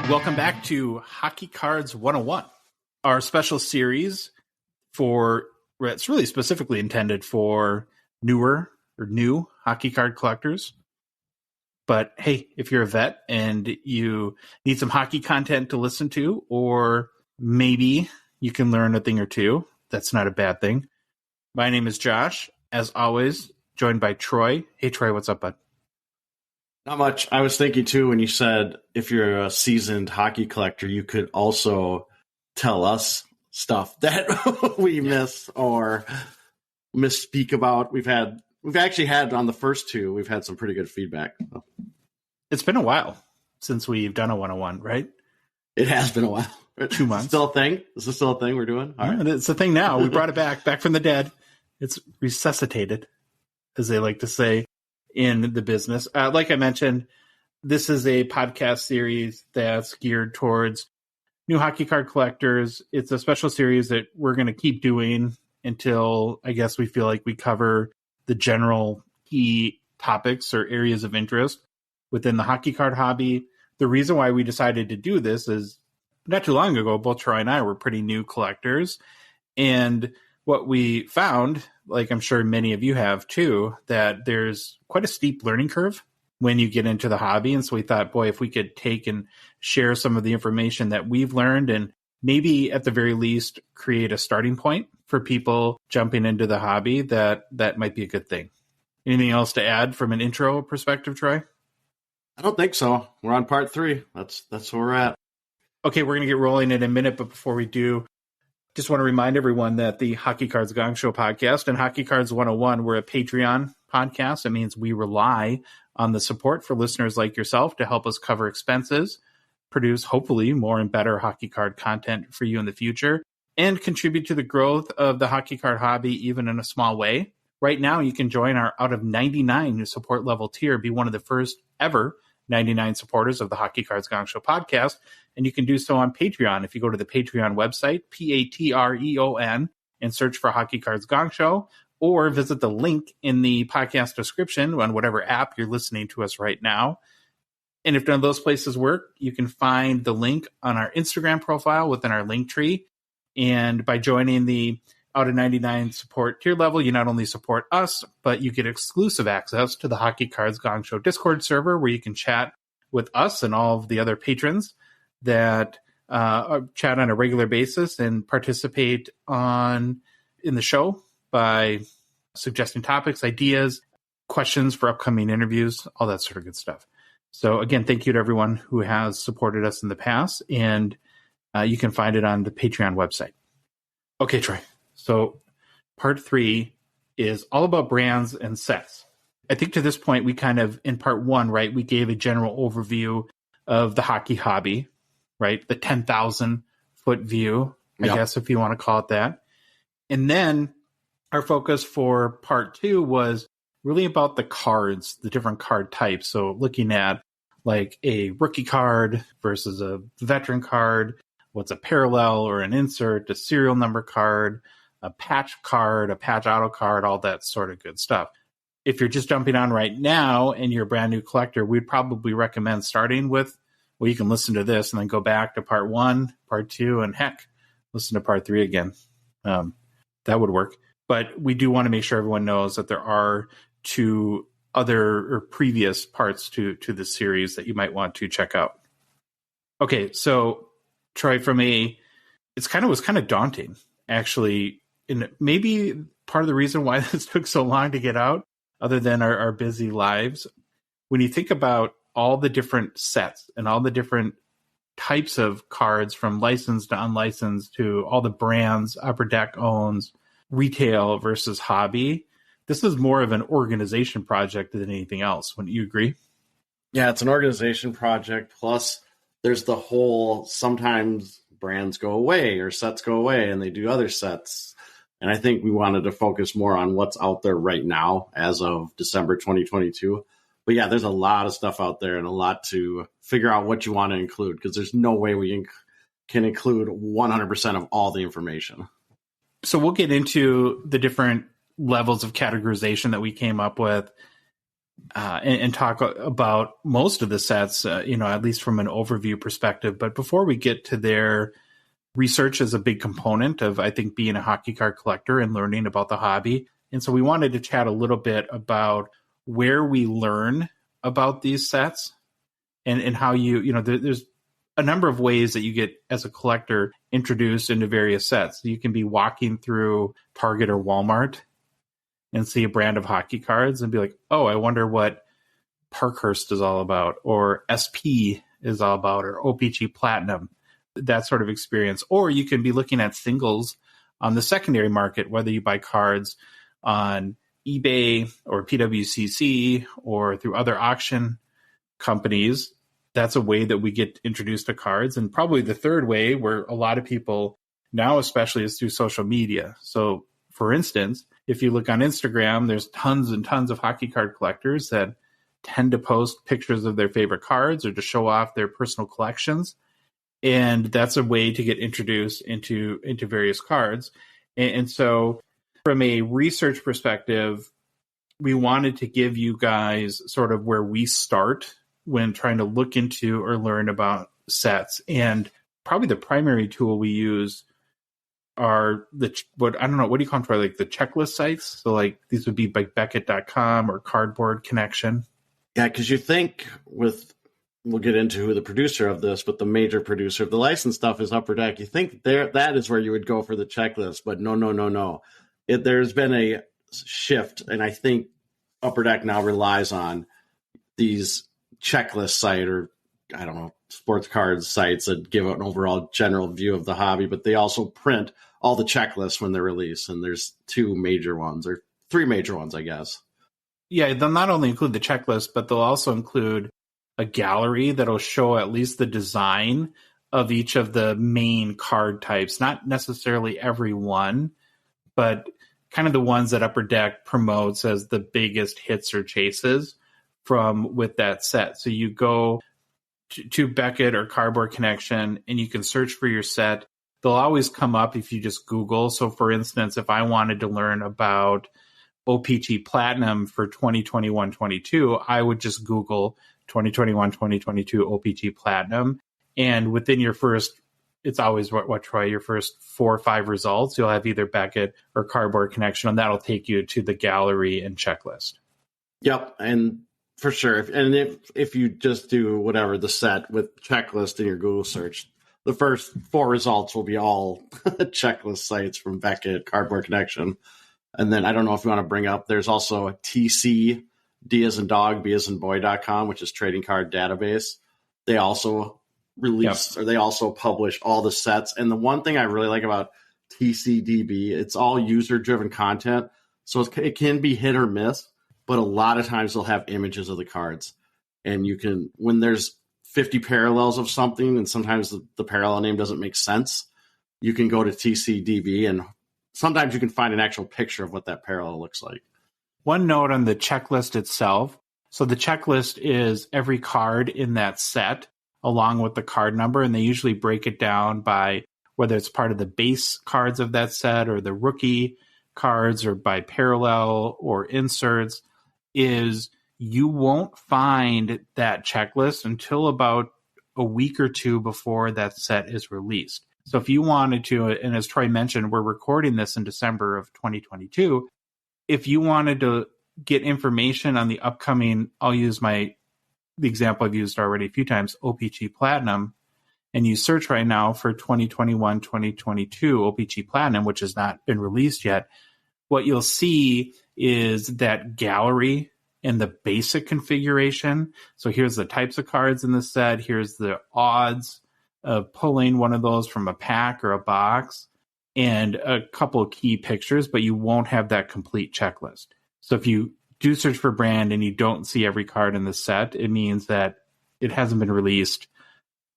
Welcome back to Hockey Cards 101, our special series it's really specifically intended for new hockey card collectors. But hey, if you're a vet and you need some hockey content to listen to, or maybe you can learn a thing or two, that's not a bad thing. My name is Josh, as always, joined by Troy. Hey, Troy, what's up, bud? Not much. I was thinking, too, when you said if you're a seasoned hockey collector, you could also tell us stuff that we miss or misspeak about. We've actually had on the first two, we've had some pretty good feedback. It's been a while since we've done a 101, right? It has been a while. 2 months. Still a thing? Is this still a thing we're doing? All right. It's a thing now. We brought it back from the dead. It's resuscitated, as they like to say in the business. Like I mentioned, this is a podcast series that's geared towards new hockey card collectors. It's a special series that we're going to keep doing until I guess we feel like we cover the general key topics or areas of interest within the hockey card hobby. The reason why we decided to do this is not too long ago, both Troy and I were pretty new collectors. And what we found, like I'm sure many of you have too, that there's quite a steep learning curve when you get into the hobby. And so we thought, boy, if we could take and share some of the information that we've learned and maybe at the very least create a starting point for people jumping into the hobby, that might be a good thing. Anything else to add from an intro perspective, Troy? I don't think so. We're on part 3. That's where we're at. Okay, we're going to get rolling in a minute, but before we do, just want to remind everyone that the Hockey Cards Gongshow podcast and Hockey Cards 101, we're a Patreon podcast. It means we rely on the support for listeners like yourself to help us cover expenses, produce hopefully more and better hockey card content for you in the future, and contribute to the growth of the hockey card hobby even in a small way. Right now, you can join our out of 99 support level tier, be one of the first ever 99 supporters of the Hockey Cards Gongshow podcast. And you can do so on Patreon. If you go to the Patreon website, Patreon, and search for Hockey Cards Gongshow, or visit the link in the podcast description on whatever app you're listening to us right now. And if none of those places work, you can find the link on our Instagram profile within our link tree. And by joining the out of 99 support tier level, you not only support us, but you get exclusive access to the Hockey Cards Gongshow Discord server where you can chat with us and all of the other patrons that chat on a regular basis and participate in the show by suggesting topics, ideas, questions for upcoming interviews, all that sort of good stuff. So again, thank you to everyone who has supported us in the past, and you can find it on the Patreon website. Okay, Troy. So part 3 is all about brands and sets. I think to this point, we kind of, in part 1, right, we gave a general overview of the hockey hobby, right? The 10,000 foot view, I guess, if you want to call it that. And then our focus for part 2 was really about the cards, the different card types. So looking at like a rookie card versus a veteran card, what's a parallel or an insert, a serial number card, a patch auto card, all that sort of good stuff. If you're just jumping on right now and you're a brand new collector, we'd probably recommend starting with, well, you can listen to this and then go back to part 1, part 2, and heck, listen to part 3 again. That would work. But we do want to make sure everyone knows that there are 2 other or previous parts to this series that you might want to check out. Okay, so Troy, it was kind of daunting, actually. And maybe part of the reason why this took so long to get out, other than our busy lives, when you think about all the different sets and all the different types of cards, from licensed to unlicensed to all the brands Upper Deck owns, retail versus hobby, this is more of an organization project than anything else. Wouldn't you agree? Yeah, it's an organization project. Plus, there's the whole, sometimes brands go away or sets go away and they do other sets. And I think we wanted to focus more on what's out there right now as of December 2022. But yeah, there's a lot of stuff out there and a lot to figure out what you want to include, because there's no way we can include 100% of all the information. So we'll get into the different levels of categorization that we came up with. and talk about most of the sets, at least from an overview perspective. But before we get to there, research is a big component of, I think, being a hockey card collector and learning about the hobby. And so we wanted to chat a little bit about where we learn about these sets and how there's a number of ways that you get, as a collector, introduced into various sets. You can be walking through Target or Walmart and see a brand of hockey cards and be like, oh, I wonder what Parkhurst is all about, or SP is all about, or OPG Platinum, that sort of experience. Or you can be looking at singles on the secondary market, whether you buy cards on eBay or PWCC or through other auction companies. That's a way that we get introduced to cards. And probably the third way, where a lot of people now especially, is through social media. So for instance, if you look on Instagram, there's tons and tons of hockey card collectors that tend to post pictures of their favorite cards or to show off their personal collections. And that's a way to get introduced into various cards. And so from a research perspective, we wanted to give you guys sort of where we start when trying to look into or learn about sets. And probably the primary tool we use are what do you call them, like the checklist sites? So like these would be like Beckett.com or Cardboard Connection. Yeah, because you think we'll get into who the producer of this, but the major producer of the licensed stuff is Upper Deck. You think that is where you would go for the checklist, but no. There's been a shift, and I think Upper Deck now relies on these checklist site, or I don't know, sports cards sites that give an overall general view of the hobby, but they also print all the checklists when they're released. And there's two major ones, or three major ones, I guess. Yeah, they'll not only include the checklist, but they'll also include a gallery that'll show at least the design of each of the main card types. Not necessarily every one, but kind of the ones that Upper Deck promotes as the biggest hits or chases with that set. So you go to Beckett or Cardboard Connection and you can search for your set. They'll always come up if you just Google. So for instance, if I wanted to learn about OPG Platinum for 2021-22, I would just Google 2021-2022 OPG Platinum. And within your first, it's always Troy, your first 4 or 5 results, you'll have either Beckett or Cardboard Connection, and that'll take you to the gallery and checklist. Yep. And for sure. If you just do whatever the set with checklist in your Google search, the first 4 results will be all checklist sites from Beckett, Cardboard Connection. And then I don't know if you want to bring up, there's also a TC, D as in dog, B as in boy.com, which is trading card database. They also release, or they also publish all the sets. And the one thing I really like about TCDB, it's all user-driven content. So it can be hit or miss, but a lot of times they'll have images of the cards. And you can, when there's 50 parallels of something, and sometimes the parallel name doesn't make sense, you can go to TCDB, and sometimes you can find an actual picture of what that parallel looks like. One note on the checklist itself. So the checklist is every card in that set along with the card number, and they usually break it down by whether it's part of the base cards of that set or the rookie cards, or by parallel or inserts. Is you won't find that checklist until about a week or two before that set is released. So if you wanted to, and as Troy mentioned, we're recording this in December of 2022. If you wanted to get information on the upcoming, I'll use the example I've used already a few times, OPG Platinum, and you search right now for 2021-2022 OPG Platinum, which has not been released yet, what you'll see is that gallery and the basic configuration. So here's the types of cards in the set. Here's the odds of pulling one of those from a pack or a box, and a couple of key pictures, but you won't have that complete checklist. So if you do search for brand and you don't see every card in the set, it means that it hasn't been released,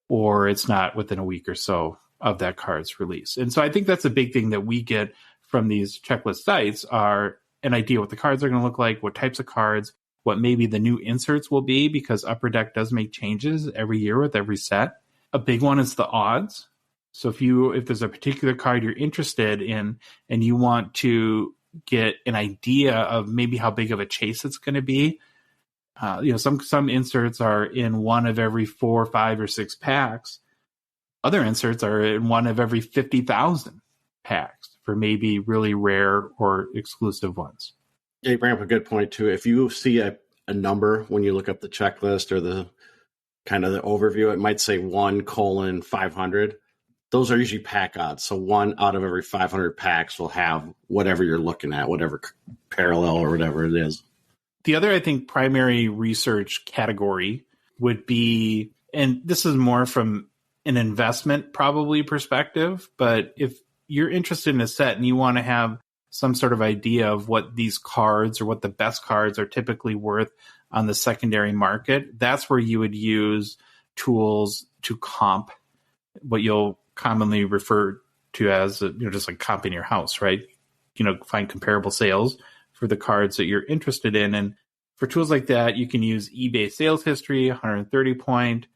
or it's not within a week or so of that card's release. And so I think that's a big thing that we get from these checklist sites, are an idea what the cards are going to look like, what types of cards, what maybe the new inserts will be, because Upper Deck does make changes every year with every set. A big one is the odds. So if there's a particular card you're interested in and you want to get an idea of maybe how big of a chase it's going to be, Some inserts are in one of every 4, 5, or 6 packs. Other inserts are in one of every 50,000 packs for maybe really rare or exclusive ones. Yeah, you bring up a good point too. If you see a number when you look up the checklist or the kind of the overview, it might say 1:500. Those are usually pack odds. So 1 out of every 500 packs will have whatever you're looking at, whatever parallel or whatever it is. The other, I think, primary research category would be, and this is more from an investment probably perspective, but if you're interested in a set and you want to have some sort of idea of what these cards or what the best cards are typically worth on the secondary market, that's where you would use tools to comp what you'll commonly refer to as, just like comping your house, right? Find comparable sales for the cards that you're interested in. And for tools like that, you can use eBay sales history, 130 point.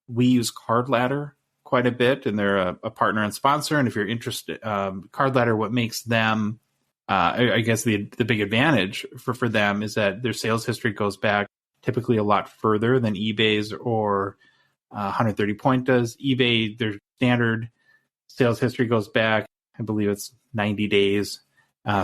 We use Card Ladder quite a bit, and they're a partner and sponsor. And if you're interested, Card Ladder, what makes them, I guess the big advantage for them is that their sales history goes back typically a lot further than eBay's or 130 point does. eBay, their standard sales history goes back, I believe it's 90 days.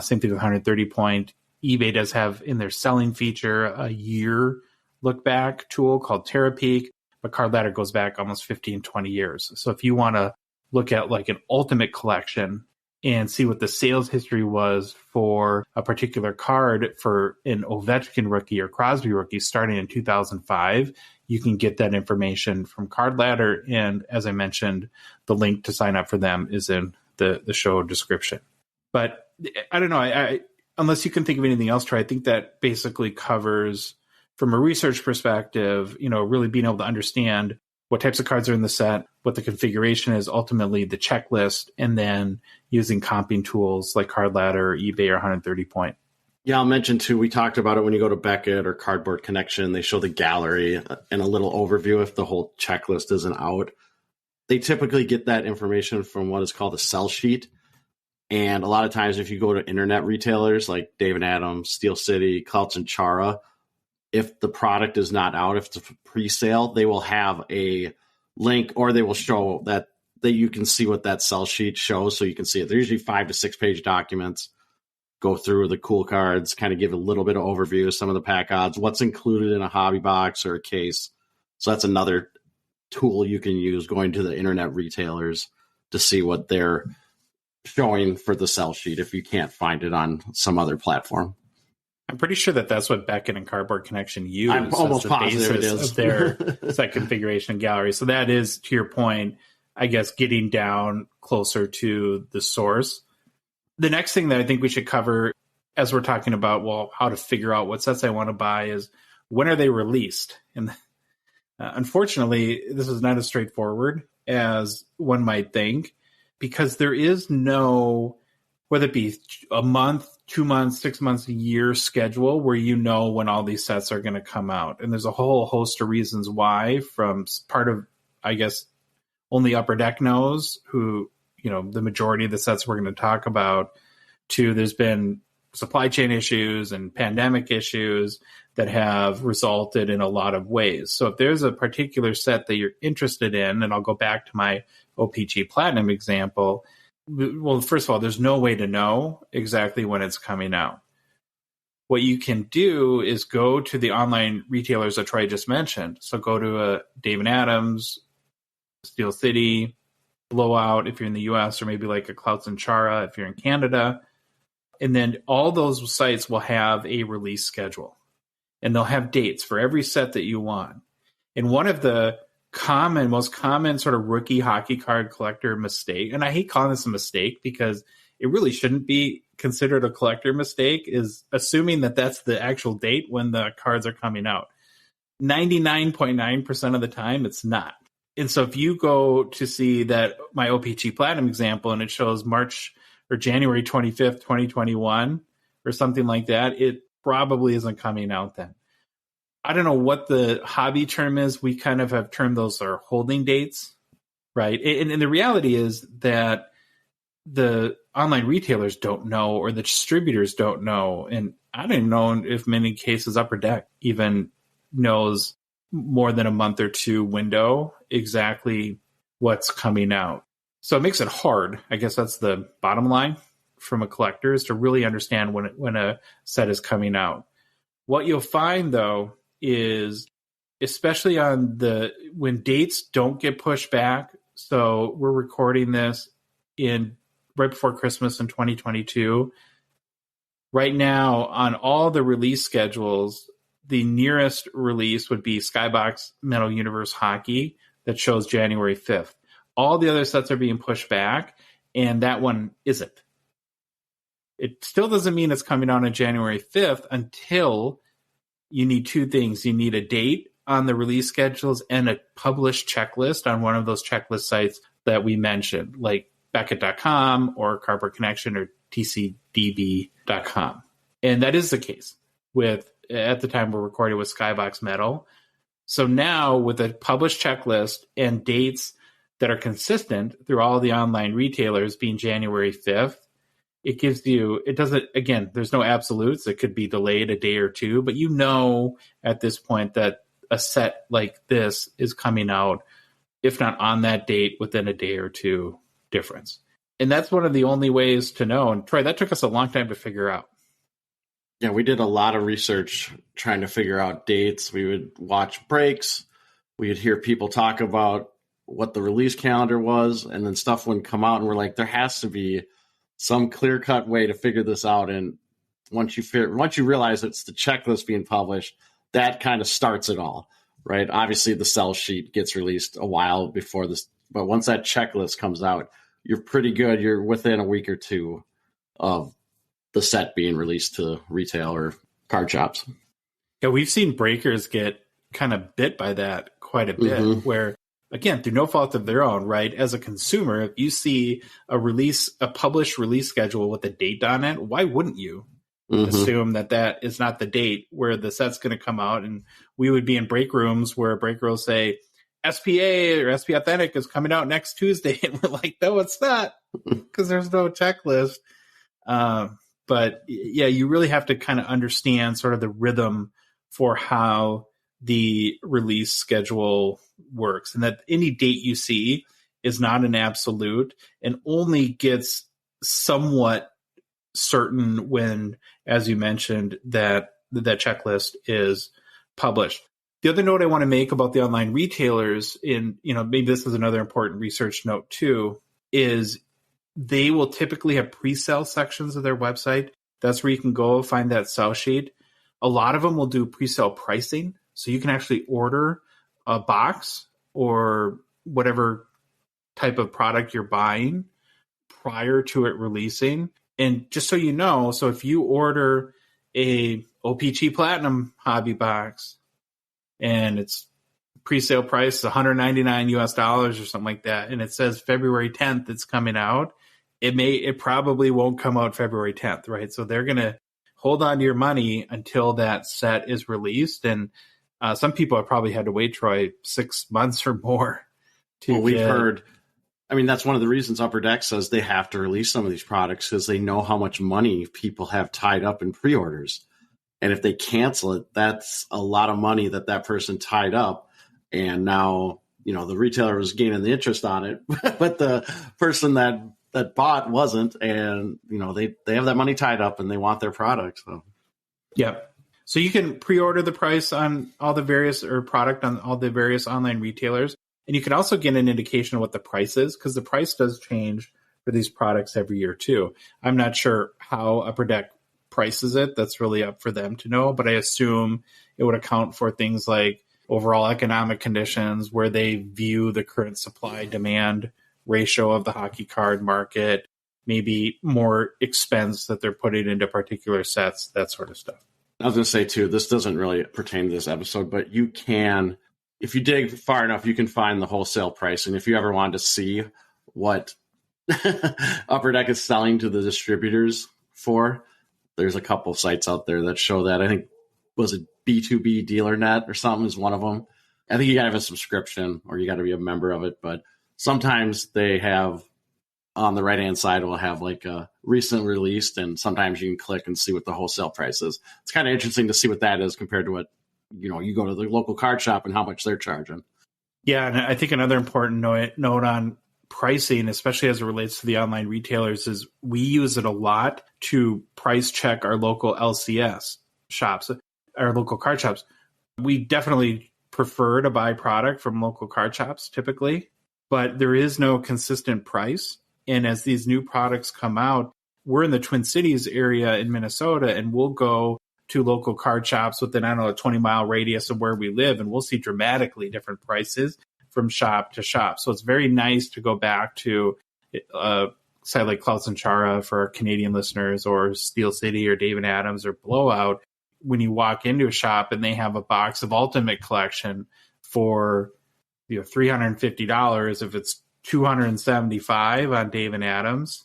Same thing with 130 point. eBay does have in their selling feature a year look back tool called TerraPeak, but Card Ladder goes back almost 15, 20 years. So if you want to look at like an ultimate collection and see what the sales history was for a particular card for an Ovechkin rookie or Crosby rookie starting in 2005, you can get that information from Card Ladder. And as I mentioned, the link to sign up for them is in the show description. But I don't know, I unless you can think of anything else, Troy, I think that basically covers, from a research perspective, really being able to understand what types of cards are in the set, what the configuration is, ultimately the checklist, and then using comping tools like Card Ladder or eBay or 130 point. Yeah, I'll mention too, we talked about it when you go to Beckett or Cardboard Connection, they show the gallery and a little overview if the whole checklist isn't out. They typically get that information from what is called a sell sheet. And a lot of times if you go to internet retailers like Dave & Adams, Steel City, Clouts and Chara, if the product is not out, if it's a pre-sale, they will have a link or they will show that you can see what that sell sheet shows. So you can see it. They're usually 5 to 6 page documents, go through the cool cards, kind of give a little bit of overview of some of the pack odds, what's included in a hobby box or a case. So that's another tool you can use going to the internet retailers to see what they're showing for the sell sheet if you can't find it on some other platform. I'm pretty sure that's what Beckett and Cardboard Connection use. I'm almost positive it is. Of their set configuration gallery. So that is, to your point, I guess, getting down closer to the source. The next thing that I think we should cover as we're talking about, how to figure out what sets I want to buy is, when are they released? And unfortunately, this is not as straightforward as one might think, because there is no, whether it be a month, 2 months, 6 months, a year schedule where when all these sets are going to come out. And there's a whole host of reasons why, from part of, I guess, only Upper Deck knows, who, the majority of the sets we're going to talk about, to there's been supply chain issues and pandemic issues that have resulted in a lot of ways. So if there's a particular set that you're interested in, and I'll go back to my OPG Platinum example, well, first of all, there's no way to know exactly when it's coming out. What you can do is go to the online retailers that Troy just mentioned. So go to a Dave & Adams, Steel City, Blowout if you're in the US, or maybe like a Clouts and Chara if you're in Canada. And then all those sites will have a release schedule. And they'll have dates for every set that you want. And one of the most common sort of rookie hockey card collector mistake, and I hate calling this a mistake because it really shouldn't be considered a collector mistake, is assuming that that's the actual date when the cards are coming out. 99.9% of the time, it's not. And so if you go to see that my OPG Platinum example and it shows March or January 25th, 2021 or something like that, it probably isn't coming out then. I don't know what the hobby term is. We kind of have termed those are holding dates, right? And the reality is that the online retailers don't know, or the distributors don't know. And I don't even know if many cases Upper Deck even knows more than a month or two window exactly what's coming out. So it makes it hard. I guess that's the bottom line from a collector, is to really understand when a set is coming out. What you'll find, though, is especially when dates don't get pushed back. So we're recording this right before Christmas in 2022. Right now, on all the release schedules, the nearest release would be Skybox Metal Universe Hockey that shows January 5th. All the other sets are being pushed back, and that one isn't. It still doesn't mean it's coming out on January 5th until you need two things. You need a date on the release schedules and a published checklist on one of those checklist sites that we mentioned, like Beckett.com or Cardboard Connection or TCDB.com. And that is the case at the time we're recording with Skybox Metal. So now with a published checklist and dates that are consistent through all the online retailers being January 5th, there's no absolutes. It could be delayed a day or two, but at this point that a set like this is coming out, if not on that date, within a day or two difference. And that's one of the only ways to know. And Troy, that took us a long time to figure out. Yeah, we did a lot of research trying to figure out dates. We would watch breaks. We would hear people talk about what the release calendar was, and then stuff wouldn't come out. And we're like, there has to be some clear-cut way to figure this out. And once you realize it's the checklist being published, that kind of starts it all, right? Obviously, the sell sheet gets released a while before this, but once that checklist comes out, you're pretty good. You're within a week or two of the set being released to retail or card shops. Yeah, we've seen breakers get kind of bit by that quite a bit, where, again, through no fault of their own, right? As a consumer, if you see a published release schedule with a date on it, why wouldn't you assume that is not the date where the set's going to come out? And we would be in break rooms where a breaker will say, SPA or SP Authentic is coming out next Tuesday. And we're like, no, it's not, because there's no checklist. But yeah, you really have to kind of understand sort of the rhythm for how the release schedule works, and that any date you see is not an absolute and only gets somewhat certain when, as you mentioned, that checklist is published. The other note I want to make about the online retailers, maybe this is another important research note too, is they will typically have pre-sale sections of their website. That's where you can go find that sell sheet. A lot of them will do pre-sale pricing. So you can actually order a box or whatever type of product you're buying prior to it releasing. And just so you know, so if you order a OPG Platinum hobby box and it's pre-sale price $199 US or something like that, and it says February 10th it's coming out, it probably won't come out February 10th, right? So they're going to hold on to your money until that set is released. And some people have probably had to wait, Troy, 6 months or more. We've heard, that's one of the reasons Upper Deck says they have to release some of these products, because they know how much money people have tied up in pre-orders. And if they cancel it, that's a lot of money that person tied up. And now, the retailer was gaining the interest on it, but the person that bought wasn't, and they have that money tied up and they want their product. So yeah, so you can pre-order the price on all the various product on all the various online retailers, and you can also get an indication of what the price is, because the price does change for these products every year too. I'm not sure how Upper Deck prices it. That's really up for them to know, but I assume it would account for things like overall economic conditions, where they view the current supply-demand ratio of the hockey card market, maybe more expense that they're putting into particular sets, that sort of stuff. I was going to say, too, this doesn't really pertain to this episode, but you can, if you dig far enough, you can find the wholesale price. And if you ever wanted to see what Upper Deck is selling to the distributors for, there's a couple sites out there that show that. I think, was it B2B Dealer Net or something is one of them. I think you got to have a subscription or you got to be a member of it, but sometimes they have, on the right-hand side, will have like a recent released, and sometimes you can click and see what the wholesale price is. It's kind of interesting to see what that is compared to what you go to the local card shop and how much they're charging. Yeah, and I think another important note on pricing, especially as it relates to the online retailers, is we use it a lot to price check our local LCS shops, our local card shops. We definitely prefer to buy product from local card shops typically, but there is no consistent price. And as these new products come out, we're in the Twin Cities area in Minnesota, and we'll go to local card shops within, a 20-mile radius of where we live, and we'll see dramatically different prices from shop to shop. So it's very nice to go back to a site like Klaus and Chara for our Canadian listeners, or Steel City or David Adams or Blowout. When you walk into a shop and they have a box of Ultimate Collection for $350, if it's $275 on David Adams,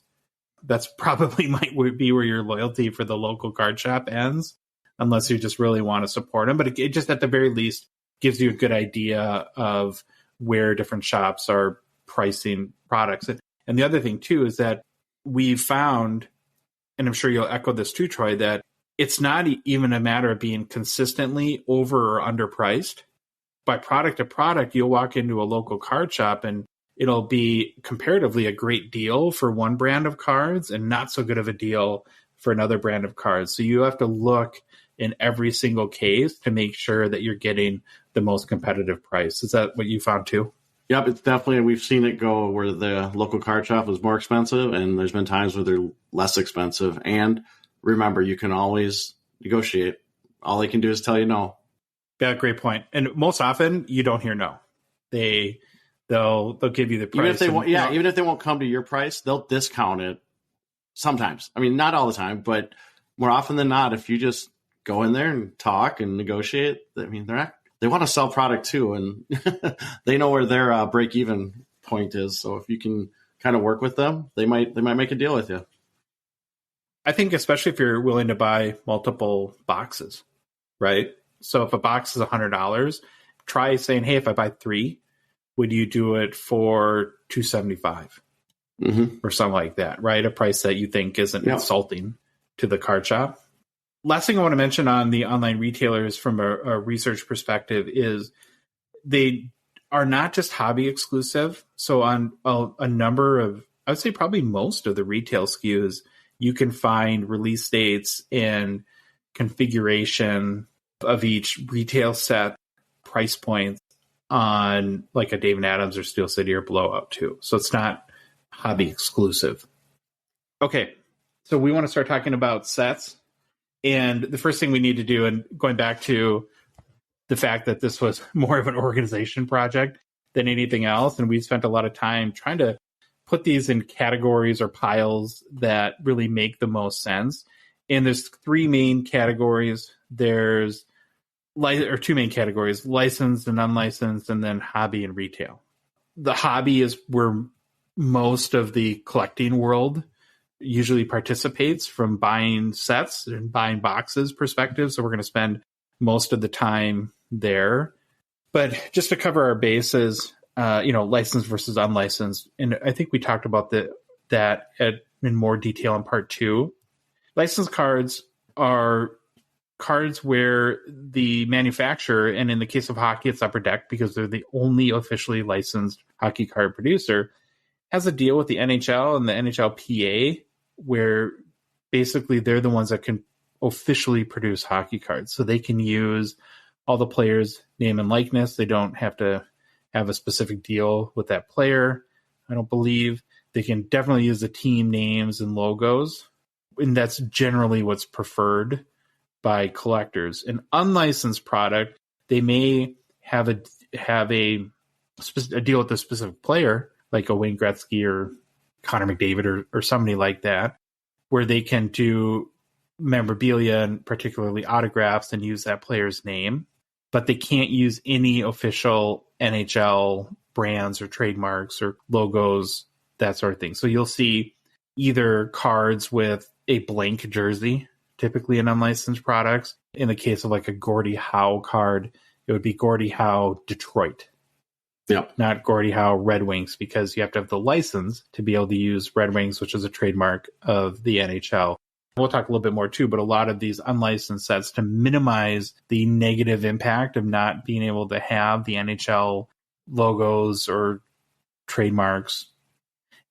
that's probably might be where your loyalty for the local card shop ends, unless you just really want to support them. But it just, at the very least, gives you a good idea of where different shops are pricing products. And the other thing, too, is that we've found, and I'm sure you'll echo this too, Troy, that it's not even a matter of being consistently over or underpriced. By product to product, you'll walk into a local card shop and it'll be comparatively a great deal for one brand of cards and not so good of a deal for another brand of cards. So you have to look in every single case to make sure that you're getting the most competitive price. Is that what you found too? Yep, it's definitely, we've seen it go where the local card shop is more expensive, and there's been times where they're less expensive. And remember, you can always negotiate. All they can do is tell you no. Yeah, great point. And most often you don't hear no. They'll give you the price. Even if they won't come to your price, they'll discount it sometimes. I mean, not all the time, but more often than not, if you just go in there and talk and negotiate, I mean, they want to sell product too, and they know where their break-even point is. So if you can kind of work with them, they might make a deal with you. I think especially if you're willing to buy multiple boxes, right? So if a box is $100, try saying, hey, if I buy 3, would you do it for $275 or something like that, right? A price that you think isn't insulting to the card shop. Last thing I want to mention on the online retailers from a research perspective is they are not just hobby exclusive. So on a number of, I would say probably most of the retail SKUs, you can find release dates and configuration of each retail set, price points on like a David Adams or Steel City or Blowout too. So it's not hobby exclusive. Okay, so we want to start talking about sets. And the first thing we need to do, and going back to the fact that this was more of an organization project than anything else, and we spent a lot of time trying to put these in categories or piles that really make the most sense. And there's 3 main categories. There's 2 main categories: licensed and unlicensed, and then hobby and retail. The hobby is where most of the collecting world usually participates, from buying sets and buying boxes perspective. So we're going to spend most of the time there. But just to cover our bases, licensed versus unlicensed. And I think we talked about that in more detail in part 2. Licensed cards are cards where the manufacturer, and in the case of hockey, it's Upper Deck because they're the only officially licensed hockey card producer, has a deal with the NHL and the NHLPA, where basically they're the ones that can officially produce hockey cards. So they can use all the players' name and likeness. They don't have to have a specific deal with that player, I don't believe. They can definitely use the team names and logos, and that's generally what's preferred by collectors. An unlicensed product, they may have a deal with a specific player, like a Wayne Gretzky or Connor McDavid or somebody like that, where they can do memorabilia and particularly autographs and use that player's name, but they can't use any official NHL brands or trademarks or logos, that sort of thing. So you'll see either cards with a blank jersey, typically in unlicensed products. In the case of like a Gordie Howe card, it would be Gordie Howe Detroit. Yep. Not Gordie Howe Red Wings, because you have to have the license to be able to use Red Wings, which is a trademark of the NHL. we'll talk a little bit more too, but a lot of these unlicensed sets, to minimize the negative impact of not being able to have the NHL logos or trademarks,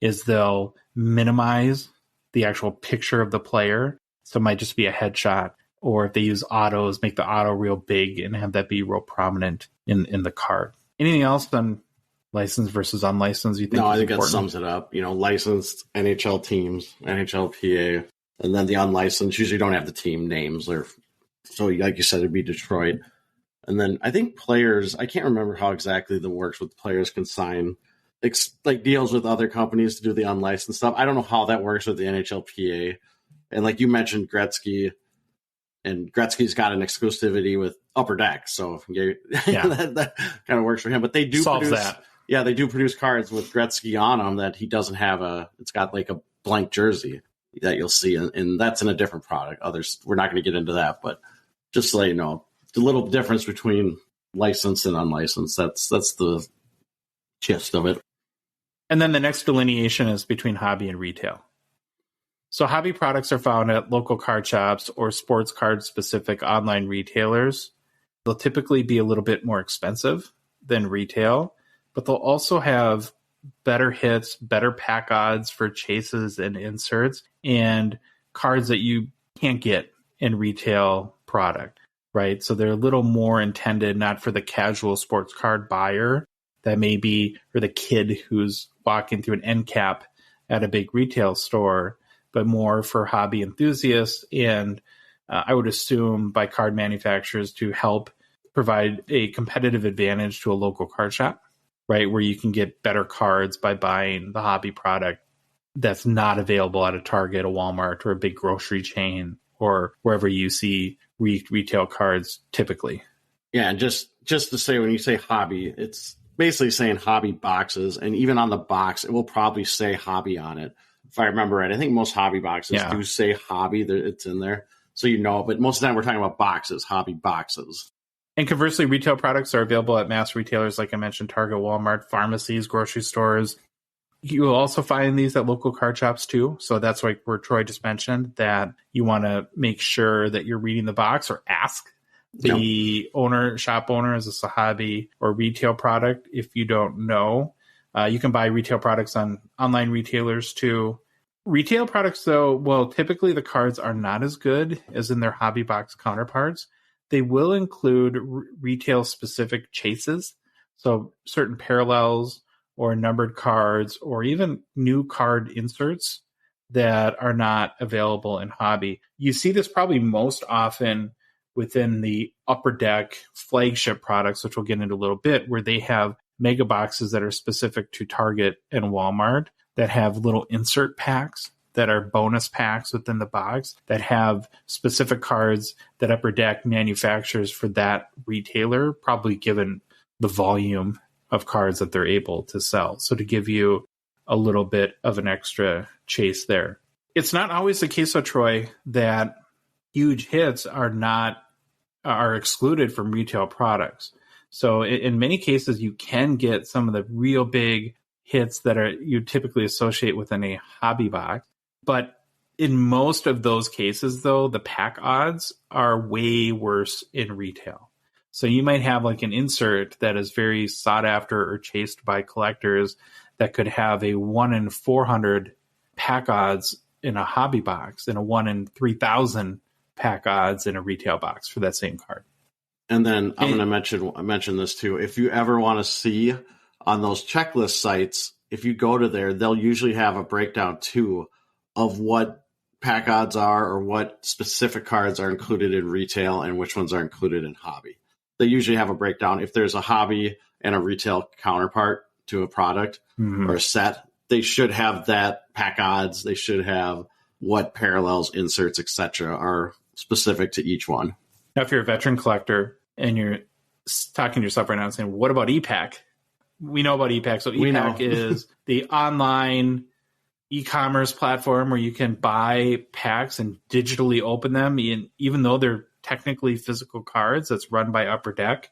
is they'll minimize the actual picture of the player. So it might just be a headshot, or if they use autos, make the auto real big and have that be real prominent in the card. Anything else on licensed versus unlicensed you think? No, I think that sums it up. Licensed NHL teams, NHLPA, and then the unlicensed usually don't have the team names. So like you said, it'd be Detroit. And then I think players, I can't remember how exactly that works with players can sign like deals with other companies to do the unlicensed stuff. I don't know how that works with the NHLPA. And like you mentioned, Gretzky, and Gretzky's got an exclusivity with Upper Deck. So that kind of works for him. But they do solves that. Yeah, they do produce cards with Gretzky on them that he doesn't have it's got like a blank jersey that you'll see. And that's in a different product. Others, we're not going to get into that, but just so you know, the little difference between licensed and unlicensed, that's the gist of it. And then the next delineation is between hobby and retail. So hobby products are found at local card shops or sports card specific online retailers. They'll typically be a little bit more expensive than retail, but they'll also have better hits, better pack odds for chases and inserts, and cards that you can't get in retail product, right? So they're a little more intended not for the casual sports card buyer that may be, or the kid who's walking through an end cap at a big retail store, but more for hobby enthusiasts. And I would assume by card manufacturers to help provide a competitive advantage to a local card shop, right? Where you can get better cards by buying the hobby product that's not available at a Target, a Walmart, or a big grocery chain, or wherever you see retail cards typically. Yeah, and just to say, when you say hobby, it's basically saying hobby boxes. And even on the box, it will probably say hobby on it. If I remember right, I think most hobby boxes do say hobby. It's in there. So but most of the time we're talking about boxes, hobby boxes. And conversely, retail products are available at mass retailers, like I mentioned, Target, Walmart, pharmacies, grocery stores. You will also find these at local card shops too. So that's like where Troy just mentioned that you want to make sure that you're reading the box, or ask the shop owner, is this a hobby or retail product? If you don't know, you can buy retail products on online retailers too. Retail products, though, well, typically the cards are not as good as in their hobby box counterparts. They will include retail-specific chases, so certain parallels or numbered cards or even new card inserts that are not available in hobby. You see this probably most often within the Upper Deck flagship products, which we'll get into a little bit, where they have mega boxes that are specific to Target and Walmart that have little insert packs that are bonus packs within the box that have specific cards that Upper Deck manufactures for that retailer, probably given the volume of cards that they're able to sell. So to give you a little bit of an extra chase there. It's not always the case, though, Troy, that huge hits are excluded from retail products. So in many cases, you can get some of the real big hits that you typically associate within a hobby box. But in most of those cases, though, the pack odds are way worse in retail. So you might have like an insert that is very sought after or chased by collectors that could have a 1 in 400 pack odds in a hobby box and a 1 in 3,000 pack odds in a retail box for that same card. And then I'm going to mention this too. If you ever want to see on those checklist sites, if you go to there, they'll usually have a breakdown too of what pack odds are or what specific cards are included in retail and which ones are included in hobby. They usually have a breakdown. If there's a hobby and a retail counterpart to a product or a set, they should have that pack odds. They should have what parallels, inserts, etc. are specific to each one. Now, if you're a veteran collector and you're talking to yourself right now and saying, what about ePack? We know about ePack. So ePack is the online e-commerce platform where you can buy packs and digitally open them, even though they're technically physical cards. That's run by Upper Deck.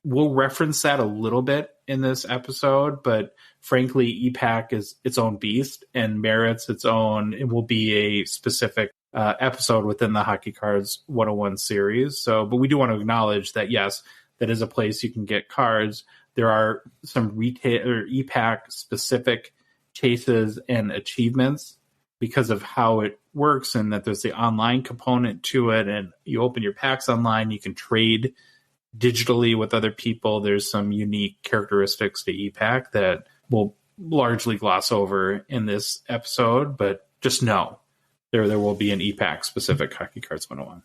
We'll reference that a little bit in this episode, but frankly, ePack is its own beast and merits its own. It will be a specific episode within the Hockey Cards 101 series. So, but we do want to acknowledge that, yes, that is a place you can get cards. There are some retail or EPAC specific chases and achievements because of how it works, and that there's the online component to it. And you open your packs online, you can trade digitally with other people. There's some unique characteristics to EPAC that we'll largely gloss over in this episode, but just know there will be an EPAC specific Hockey Cards 101.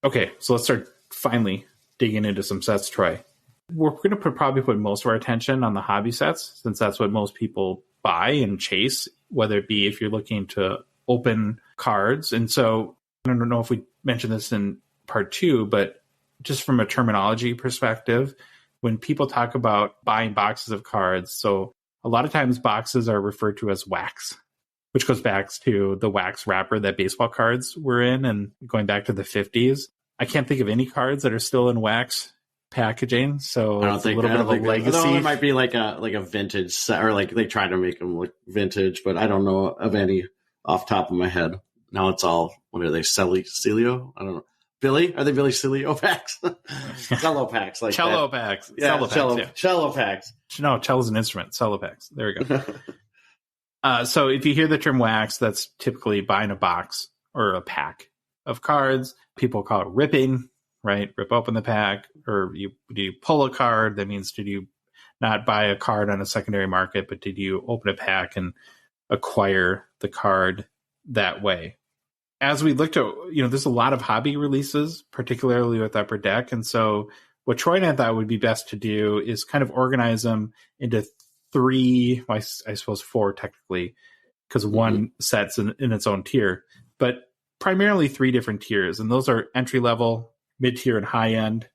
Okay, so let's start finally digging into some sets, Troy. We're going to probably put most of our attention on the hobby sets, since that's what most people buy and chase, whether it be if you're looking to open cards. And so I don't know if we mentioned this in part 2, but just from a terminology perspective, when people talk about buying boxes of cards, so a lot of times boxes are referred to as wax, which goes back to the wax wrapper that baseball cards were in, and going back to the 50s. I can't think of any cards that are still in wax packaging, so it's a little bit of a legacy. Although it might be like a vintage set, or like they try to make them look vintage, but I don't know of any off the top of my head. Now it's all, what are they, Celio? I don't know. Billy? Are they Billy Celio packs? Cello packs. Like cello that. Packs. Yeah, Cello packs. Cello packs. No, cello's an instrument. Cello packs. There we go. So if you hear the term wax, that's typically buying a box or a pack of cards. People call it ripping, right? Rip open the pack. Or do you pull a card? That means, did you not buy a card on a secondary market, but did you open a pack and acquire the card that way? As we looked at, there's a lot of hobby releases, particularly with Upper Deck. And so what Troy and I thought would be best to do is kind of organize them into 3, I suppose 4 technically, because one set's in its own tier, but primarily 3 different tiers. And those are entry level, mid tier, and high end.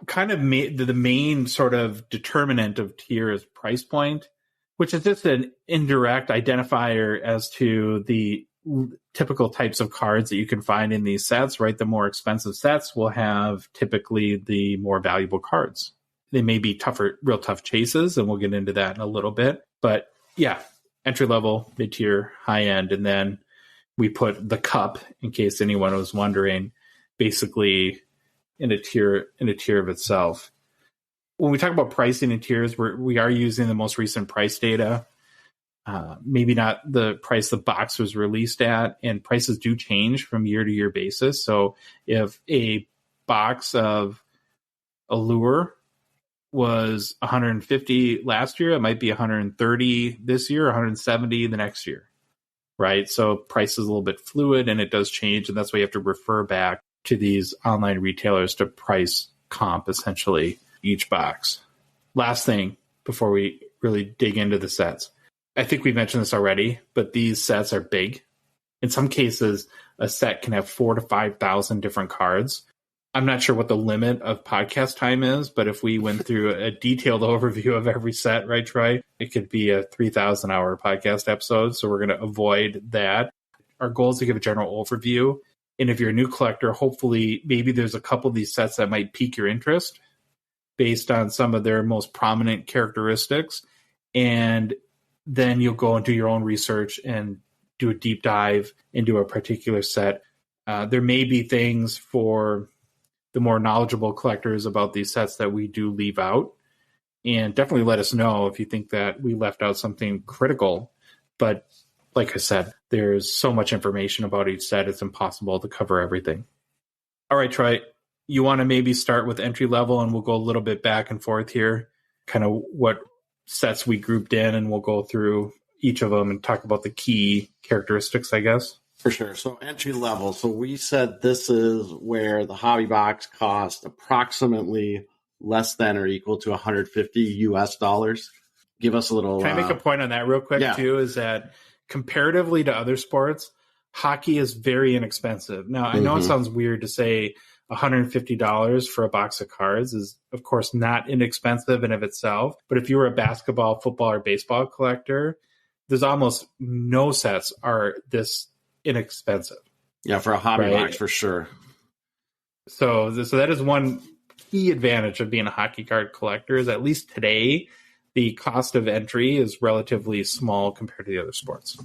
Kind of the main sort of determinant of tier is price point, which is just an indirect identifier as to the typical types of cards that you can find in these sets, right? The more expensive sets will have typically the more valuable cards. They may be real tough chases, and we'll get into that in a little bit. But yeah, entry level, mid tier, high end, and then we put the cup, in case anyone was wondering, basically in a tier of itself. When we talk about pricing and tiers, we are using the most recent price data. Maybe not the price the box was released at, and prices do change from year to year basis. So if a box of Allure was $150 last year, it might be $130 this year, $170 the next year, right? So price is a little bit fluid, and it does change, and that's why you have to refer back to these online retailers to price comp essentially each box. Last thing before we really dig into the sets. I think we mentioned this already, but these sets are big. In some cases, a set can have 4,000 to 5,000 different cards. I'm not sure what the limit of podcast time is, but if we went through a detailed overview of every set, right, Troy, it could be a 3,000-hour podcast episode, so we're going to avoid that. Our goal is to give a general overview, and if you're a new collector, hopefully maybe there's a couple of these sets that might pique your interest based on some of their most prominent characteristics, and then you'll go and do your own research and do a deep dive into a particular set. There may be things for the more knowledgeable collectors about these sets that we do leave out. And definitely let us know if you think that we left out something critical. But like I said, there's so much information about each set, it's impossible to cover everything. All right, Troy, you want to maybe start with entry level, and we'll go a little bit back and forth here, kind of what sets we grouped in, and we'll go through each of them and talk about the key characteristics, I guess. For sure. So entry level. So we said this is where the hobby box cost approximately less than or equal to $150 US. Give us a little. Can I make a point on that real quick too? Is that comparatively to other sports, hockey is very inexpensive. Now, I know it sounds weird to say $150 for a box of cards is, of course, not inexpensive in of itself. But if you were a basketball, football, or baseball collector, there's almost no sets are this inexpensive. Yeah, for a hobby box, for sure. So that is one key advantage of being a hockey card collector, is at least today, the cost of entry is relatively small compared to the other sports.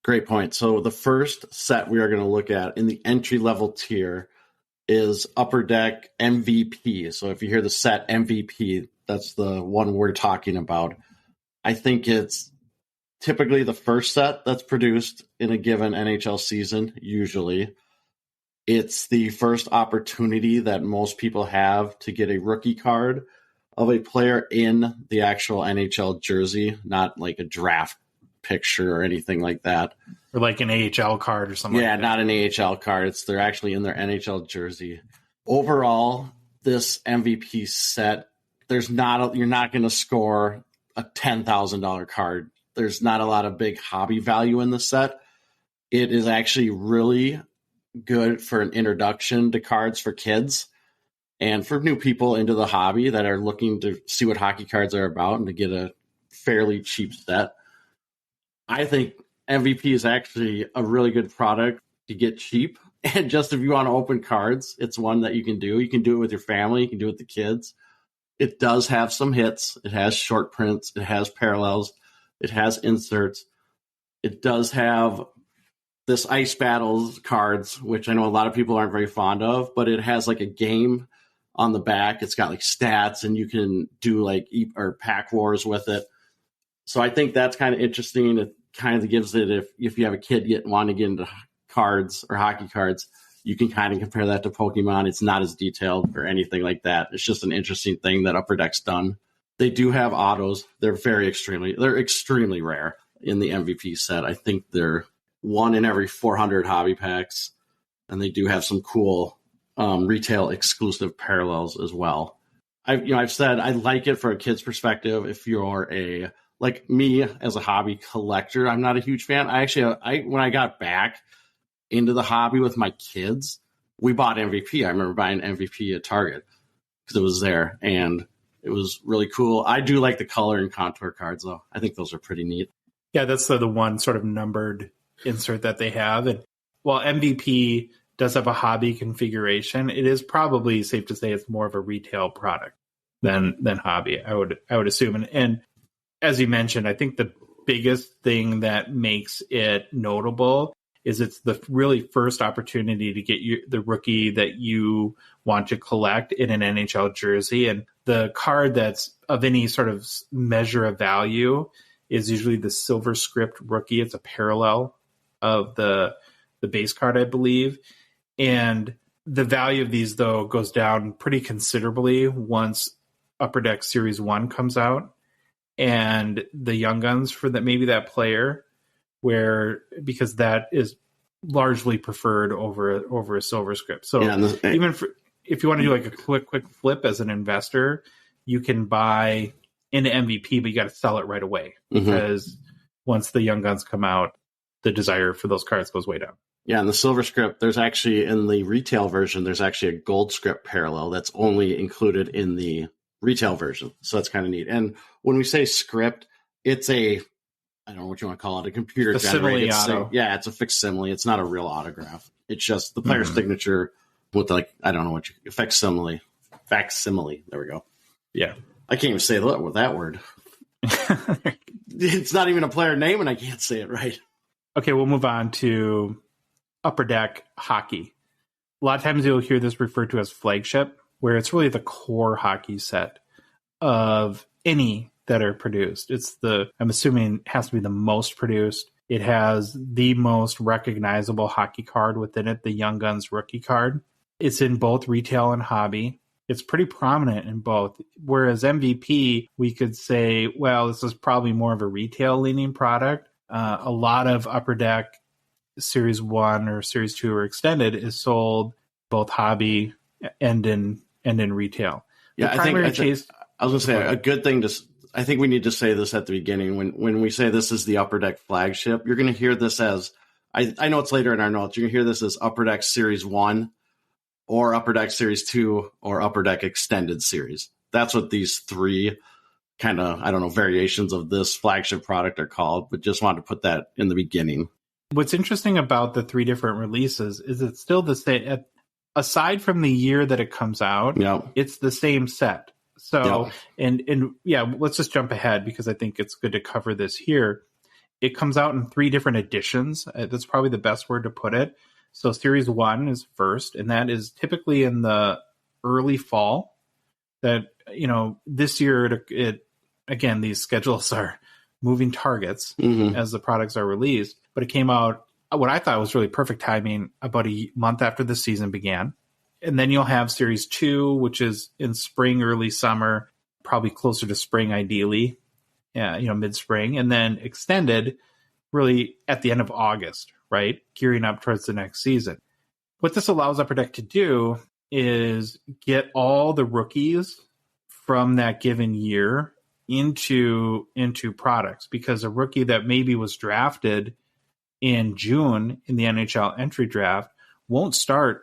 Great point. So the first set we are going to look at in the entry-level tier is Upper Deck MVP. So if you hear the set MVP, that's the one we're talking about. I think it's typically the first set that's produced in a given NHL season, usually. It's the first opportunity that most people have to get a rookie card of a player in the actual NHL jersey, not like a draft picture or anything like that. Or like an AHL card or something. Yeah, like that. not an AHL card. They're actually in their NHL jersey. Overall, this MVP set, you're not going to score a $10,000 card. There's not a lot of big hobby value in the set. It is actually really good for an introduction to cards for kids and for new people into the hobby that are looking to see what hockey cards are about and to get a fairly cheap set. I think MVP is actually a really good product to get cheap. And just if you want to open cards, it's one that you can do. You can do it with your family. You can do it with the kids. It does have some hits. It has short prints. It has parallels. It has inserts. It does have this Ice Battles cards, which I know a lot of people aren't very fond of, but it has like a game on the back. It's got like stats, and you can do like pack wars with it. So I think that's kind of interesting. It kind of gives it, if you have a kid wanting to get into cards or hockey cards, you can kind of compare that to Pokemon. It's not as detailed or anything like that. It's just an interesting thing that Upper Deck's done. They do have autos. They're extremely rare in the MVP set. I think they're 1 in every 400 hobby packs, and they do have some cool retail exclusive parallels as well. I've said I like it for a kid's perspective. If you're like me as a hobby collector, I'm not a huge fan. When I got back into the hobby with my kids, we bought MVP. I remember buying MVP at Target because it was there, and it was really cool. I do like the color and contour cards, though. I think those are pretty neat. Yeah, that's the one sort of numbered insert that they have. And while MVP does have a hobby configuration, it is probably safe to say it's more of a retail product than hobby, I would assume. And as you mentioned, I think the biggest thing that makes it notable is it's the really first opportunity to get the rookie that you want to collect in an NHL jersey. And the card that's of any sort of measure of value is usually the silver script rookie. It's a parallel of the base card, I believe. And the value of these, though, goes down pretty considerably once Upper Deck Series 1 comes out. And the Young Guns for that player, because that is largely preferred over a silver script. So if you want to do like a quick flip as an investor, you can buy into MVP, but you got to sell it right away because once the Young Guns come out, the desire for those cards goes way down. Yeah, and the silver script, there's actually in the retail version, there's actually a gold script parallel that's only included in the retail version. So that's kind of neat. And when we say script, it's I don't know what you want to call it, a computer generated. It's a facsimile. It's not a real autograph. It's just the player's signature with facsimile. There we go. Yeah. I can't even say that word. It's not even a player name, and I can't say it right. Okay, we'll move on to Upper Deck Hockey. A lot of times you'll hear this referred to as flagship, where it's really the core hockey set of any that are produced. I'm assuming it has to be the most produced. It has the most recognizable hockey card within it, the Young Guns rookie card. It's in both retail and hobby. It's pretty prominent in both. Whereas MVP, we could say, well, this is probably more of a retail leaning product. A lot of Upper Deck Series 1 or Series 2 or Extended is sold both hobby and in retail. Yeah, I was going to say a good thing I think we need to say this at the beginning. When we say this is the Upper Deck flagship, you're going to hear this as, I know it's later in our notes, you're going to hear this as Upper Deck Series 1 or Upper Deck Series 2 or Upper Deck Extended Series. That's what these three kind of, variations of this flagship product are called, but just wanted to put that in the beginning. What's interesting about the three different releases is it's still the same. Aside from the year that it comes out, It's the same set. So, and let's just jump ahead because I think it's good to cover this here. It comes out in 3 different editions. That's probably the best word to put it. So Series 1 is first, and that is typically in the early fall. That, this year, again, these schedules are moving targets as the products are released. But it came out, what I thought was really perfect timing, about a month after the season began. And then you'll have Series 2, which is in spring, early summer, probably closer to spring ideally, mid-spring. And then Extended really at the end of August, right? Gearing up towards the next season. What this allows Upper Deck to do is get all the rookies from that given year into products, because a rookie that maybe was drafted in June in the NHL entry draft won't start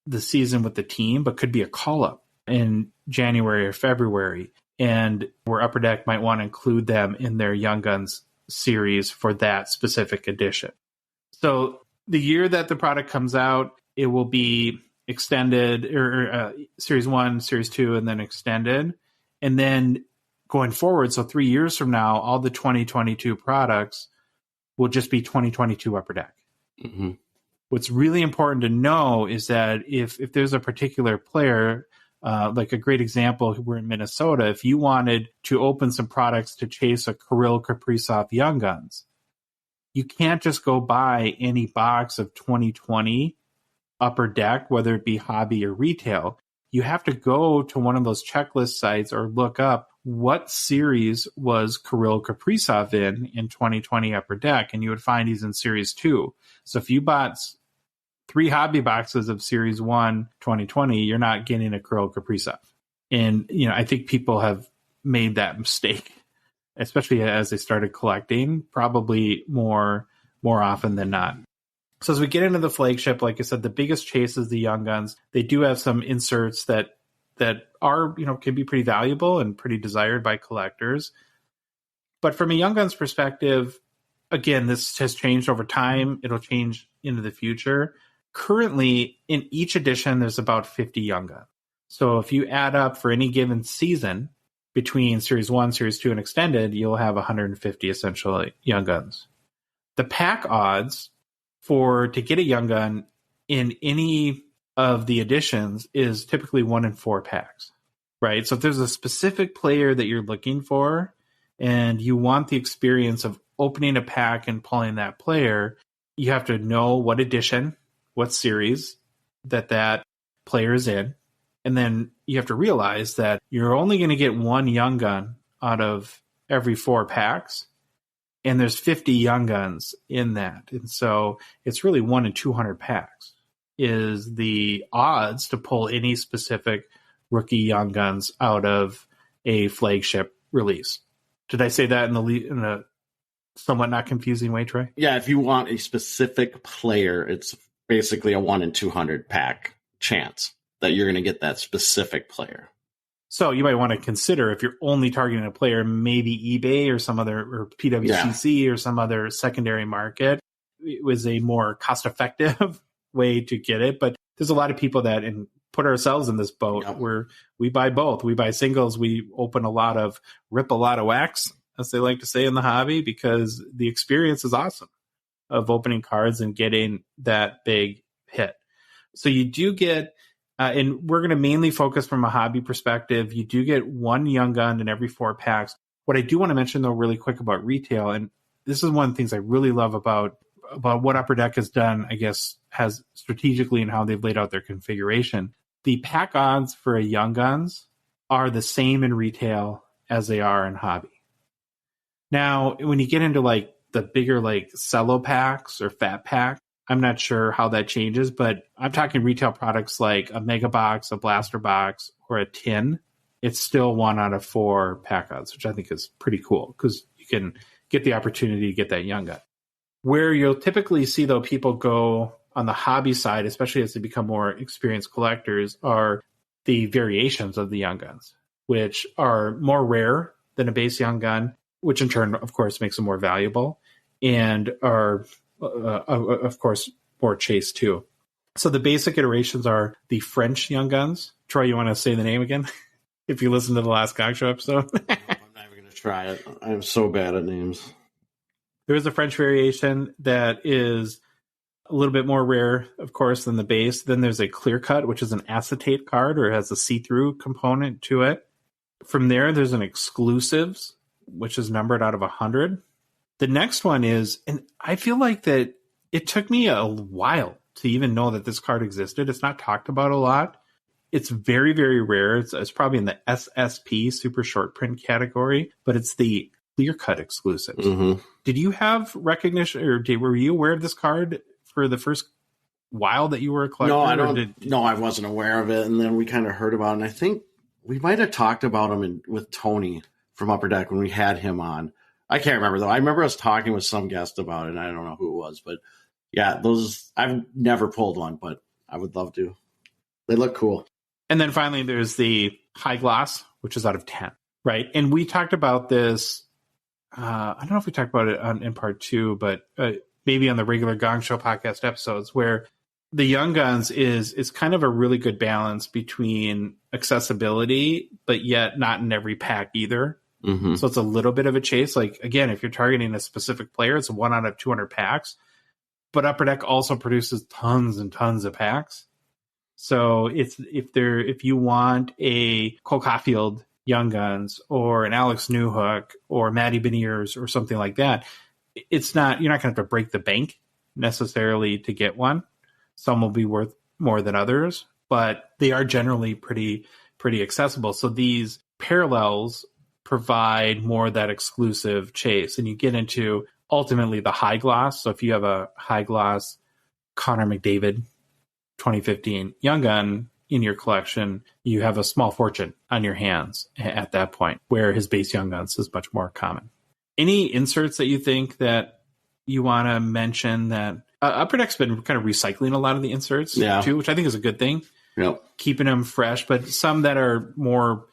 the season with the team, but could be a call-up in January or February, and where Upper Deck might want to include them in their Young Guns series for that specific edition. So the year that the product comes out, it will be Extended, or Series 1, Series 2, and then Extended. And then going forward, so 3 years from now, all the 2022 products will just be 2022 Upper Deck. Mm-hmm. What's really important to know is that if there's a particular player, like a great example, we're in Minnesota, if you wanted to open some products to chase a Kirill Kaprizov Young Guns, you can't just go buy any box of 2020 Upper Deck, whether it be hobby or retail. You have to go to one of those checklist sites or look up what series was Kirill Kaprizov in 2020 Upper Deck, and you would find he's in Series 2. So if you bought 3 hobby boxes of Series 1 2020, you're not getting a Kirill Kaprizov. And, I think people have made that mistake, especially as they started collecting, probably more often than not. So as we get into the flagship, like I said, the biggest chase is the Young Guns. They do have some inserts that are, can be pretty valuable and pretty desired by collectors. But from a Young Guns perspective, again, this has changed over time. It'll change into the future. Currently, in each edition, there's about 50 Young Guns. So if you add up for any given season between Series 1, Series 2, and Extended, you'll have 150 essentially Young Guns. The pack odds to get a Young Gun in any of the editions is typically 1 in 4 packs, right? So if there's a specific player that you're looking for and you want the experience of opening a pack and pulling that player, you have to know what edition, what series that player is in. And then you have to realize that you're only going to get 1 Young Gun out of every 4 packs. And there's 50 Young Guns in that. And so it's really 1 in 200 packs is the odds to pull any specific rookie Young Guns out of a flagship release. Did I say that in a somewhat not confusing way, Trey? Yeah, if you want a specific player, it's basically a 1 in 200 pack chance that you're going to get that specific player. So you might want to consider, if you're only targeting a player, maybe eBay or some other, or PWCC or some other secondary market. It was a more cost-effective way to get it. But there's a lot of people that put ourselves in this boat where we buy both. We buy singles. We rip a lot of wax, as they like to say in the hobby, because the experience is awesome of opening cards and getting that big hit. So you do get... and we're going to mainly focus from a hobby perspective. You do get 1 Young Gun in every 4 packs. What I do want to mention, though, really quick about retail, and this is one of the things I really love about what Upper Deck has done, I guess, has strategically and how they've laid out their configuration. The pack odds for a Young Guns are the same in retail as they are in hobby. Now, when you get into like the bigger like cello packs or fat pack, I'm not sure how that changes, but I'm talking retail products like a mega box, a blaster box, or a tin. It's still 1 out of 4 pack odds, which I think is pretty cool because you can get the opportunity to get that Young Gun. Where you'll typically see, though, people go on the hobby side, especially as they become more experienced collectors, are the variations of the Young Guns, which are more rare than a base Young Gun, which in turn, of course, makes them more valuable and are... of course, more chase too. So the basic iterations are the French Young Guns. Troy, you want to say the name again? If you listen to the last Gongshow episode. I'm not even going to try it. I'm so bad at names. There is a French variation that is a little bit more rare, of course, than the base. Then there's a clear cut, which is an acetate card or has a see-through component to it. From there, there's an exclusives, which is numbered out of 100. The next one is, and I feel like that it took me a while to even know that this card existed. It's not talked about a lot. It's very, very rare. It's probably in the SSP, super short print category, but it's the clear cut exclusives. Mm-hmm. Did you have recognition, or were you aware of this card for the first while that you were a collector? No, I don't. No, I wasn't aware of it, and then we kind of heard about it. And I think we might have talked about him with Tony from Upper Deck when we had him on. I can't remember though. I remember us talking with some guest about it, and I don't know who it was, but yeah, those I've never pulled one, but I would love to. They look cool. And then finally, there's the high gloss, which is out of 10, right? And we talked about this. I don't know if we talked about it in part 2, but maybe on the regular Gong Show podcast episodes, where the Young Guns is kind of a really good balance between accessibility, but yet not in every pack either. Mm-hmm. So it's a little bit of a chase. Like, again, if you're targeting a specific player, it's 1 out of 200 packs. But Upper Deck also produces tons and tons of packs. So if you want a Cole Caulfield Young Guns or an Alex Newhook or Matty Beniers or something like that, you're not going to have to break the bank necessarily to get one. Some will be worth more than others, but they are generally pretty accessible. So these parallels provide more of that exclusive chase, and you get into ultimately the high gloss. So if you have a high gloss Connor McDavid 2015 Young Gun in your collection, you have a small fortune on your hands at that point, where his base Young Guns is much more common. Any inserts that you think that you want to mention that Upper Deck's been kind of recycling a lot of the inserts too, which I think is a good thing. Yep. Keeping them fresh, but some that are more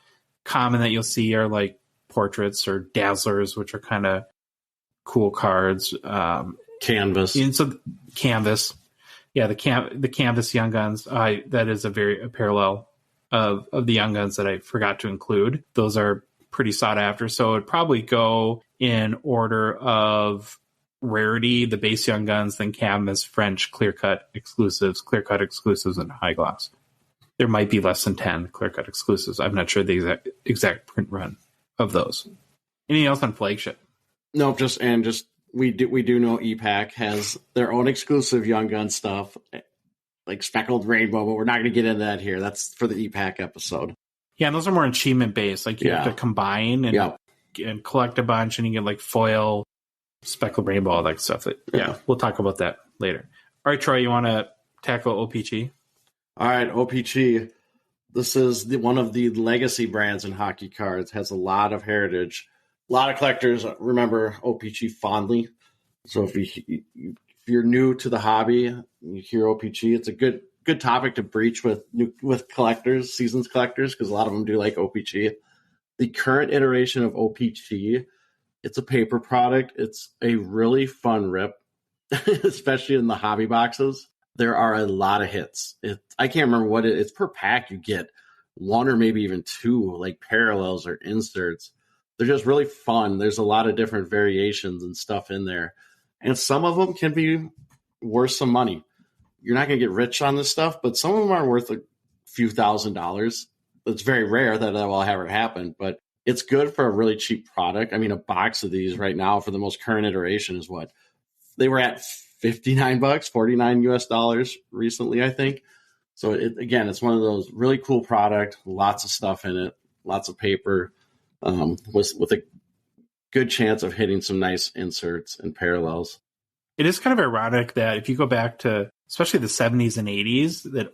common that you'll see are like portraits or dazzlers, which are kind of cool cards. Canvas. And so canvas. Yeah, the canvas Young Guns. That is a parallel of the Young Guns that I forgot to include. Those are pretty sought after. So it'd probably go in order of rarity: the base Young Guns, then canvas, French, clear cut exclusives, and high gloss. There might be less than 10 clear cut exclusives. I'm not sure the exact print run of those. Anything else on flagship? No, just we do know EPAC has their own exclusive Young Gun stuff, like Speckled Rainbow, but we're not going to get into that here. That's for the EPAC episode. Yeah, and those are more achievement based. Like you have to combine and collect a bunch, and you get like foil, Speckled Rainbow, all that stuff. We'll talk about that later. All right, Troy, you want to tackle OPG? All right, OPG. This is one of the legacy brands in hockey cards. Has a lot of heritage. A lot of collectors remember OPG fondly. So if you're new to the hobby, you hear OPG, it's a good topic to breach with collectors, seasoned collectors, because a lot of them do like OPG. The current iteration of OPG, it's a paper product. It's a really fun rip, especially in the hobby boxes. There are a lot of hits. I can't remember what it's per pack. You get 1 or maybe even 2 like parallels or inserts. They're just really fun. There's a lot of different variations and stuff in there. And some of them can be worth some money. You're not going to get rich on this stuff, but some of them are worth a few $1,000s. It's very rare that will ever happen, but it's good for a really cheap product. I mean, a box of these right now for the most current iteration is what? They were at $59, $49 US recently, I think. So it's one of those really cool product, lots of stuff in it, lots of paper, with a good chance of hitting some nice inserts and parallels. It is kind of ironic that if you go back to especially the 70s and 80s, that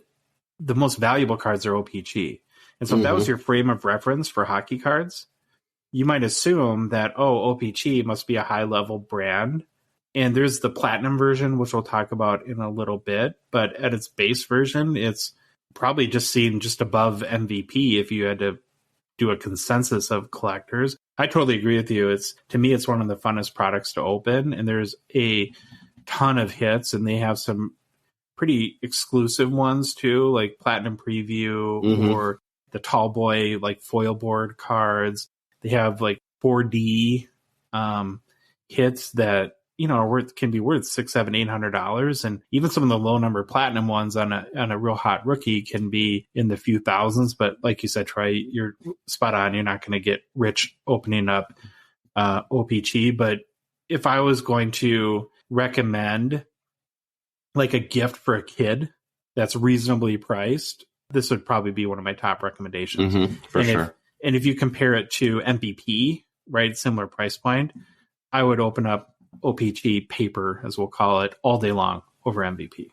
the most valuable cards are OPG. And so if that was your frame of reference for hockey cards, you might assume that, OPG must be a high-level brand. And there's the platinum version, which we'll talk about in a little bit. But at its base version, it's probably just seen just above MVP if you had to do a consensus of collectors. I totally agree with you. To me, it's one of the funnest products to open. And there's a ton of hits, and they have some pretty exclusive ones too, like Platinum Preview or the Tall Boy, like foil board cards. They have like 4D hits that can be worth $600, $700, $800, and even some of the low number platinum ones on a real hot rookie can be in the few thousands. But like you said, Troy, you're spot on. You're not going to get rich opening up OPC. But if I was going to recommend like a gift for a kid that's reasonably priced, this would probably be one of my top recommendations. For sure. And if you compare it to MVP, right, similar price point, I would open up OPC paper, as we'll call it, all day long over MVP.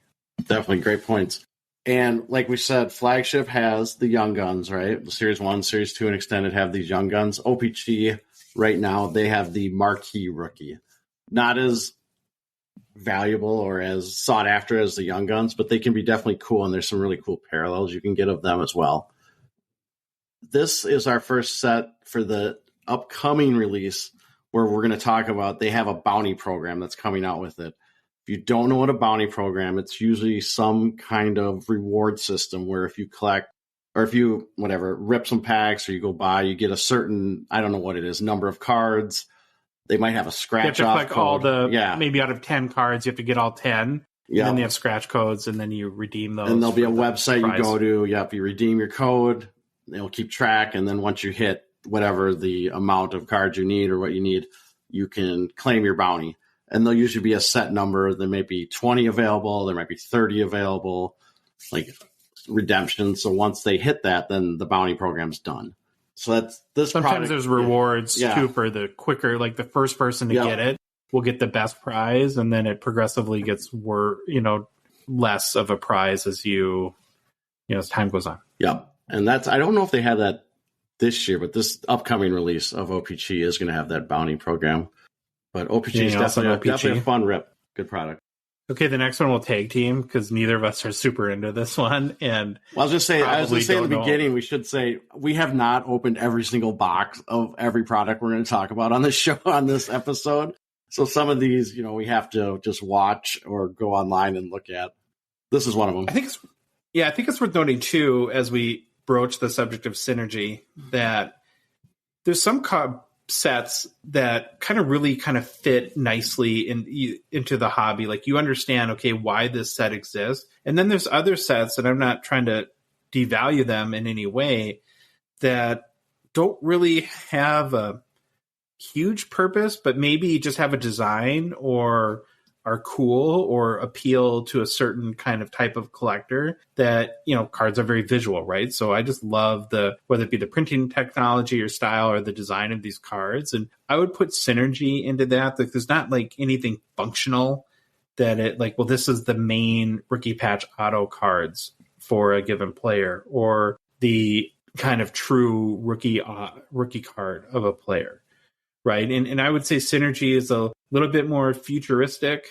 Definitely great points. And like we said, Flagship has the Young Guns, right? Series 1, Series 2, and Extended have these Young Guns. OPC, right now, they have the Marquee Rookie. Not as valuable or as sought after as the Young Guns, but they can be definitely cool, and there's some really cool parallels you can get of them as well. This is our first set for the upcoming release, where we're going to talk about, they have a bounty program that's coming out with it. If you don't know what a bounty program, it's usually some kind of reward system where if you collect, or if you, rip some packs or you go buy, you get a certain, I don't know what it is, number of cards. They might have a scratch off collect all maybe out of 10 cards, you have to get all 10. Yeah. And then they have scratch codes, and then you redeem those. And there'll be a website you go to. If you redeem your code, it'll keep track. And then once you hit whatever the amount of cards you need or what you need, you can claim your bounty. And there'll usually be a set number. There may be 20 available. There might be 30 available, like redemption. So once they hit that, then the bounty program's done. So that's this. Sometimes there's rewards too for the quicker, like the first person to get it will get the best prize, and then it progressively gets less of a prize as as time goes on. Yep. And that's, I don't know if they have that this year, but this upcoming release of OPC is going to have that bounty program. But OPC is definitely a fun rip. Good product. Okay, the next one will tag team because neither of us are super into this one. And I was just saying in the beginning, we should say we have not opened every single box of every product we're going to talk about on this show, on this episode. So some of these, we have to just watch or go online and look at. This is one of them. I think it's worth noting too, as we broach the subject of synergy, that there's some sets that really fit nicely into the hobby. Like you understand, okay, why this set exists. And then there's other sets, and I'm not trying to devalue them in any way, that don't really have a huge purpose, but maybe just have a design or are cool or appeal to a certain kind of type of collector that, cards are very visual, right? So I just love whether it be the printing technology or style or the design of these cards. And I would put synergy into that. Like there's not like anything functional that this is the main rookie patch auto cards for a given player, or the kind of true rookie card of a player. Right. And I would say synergy is a little bit more futuristic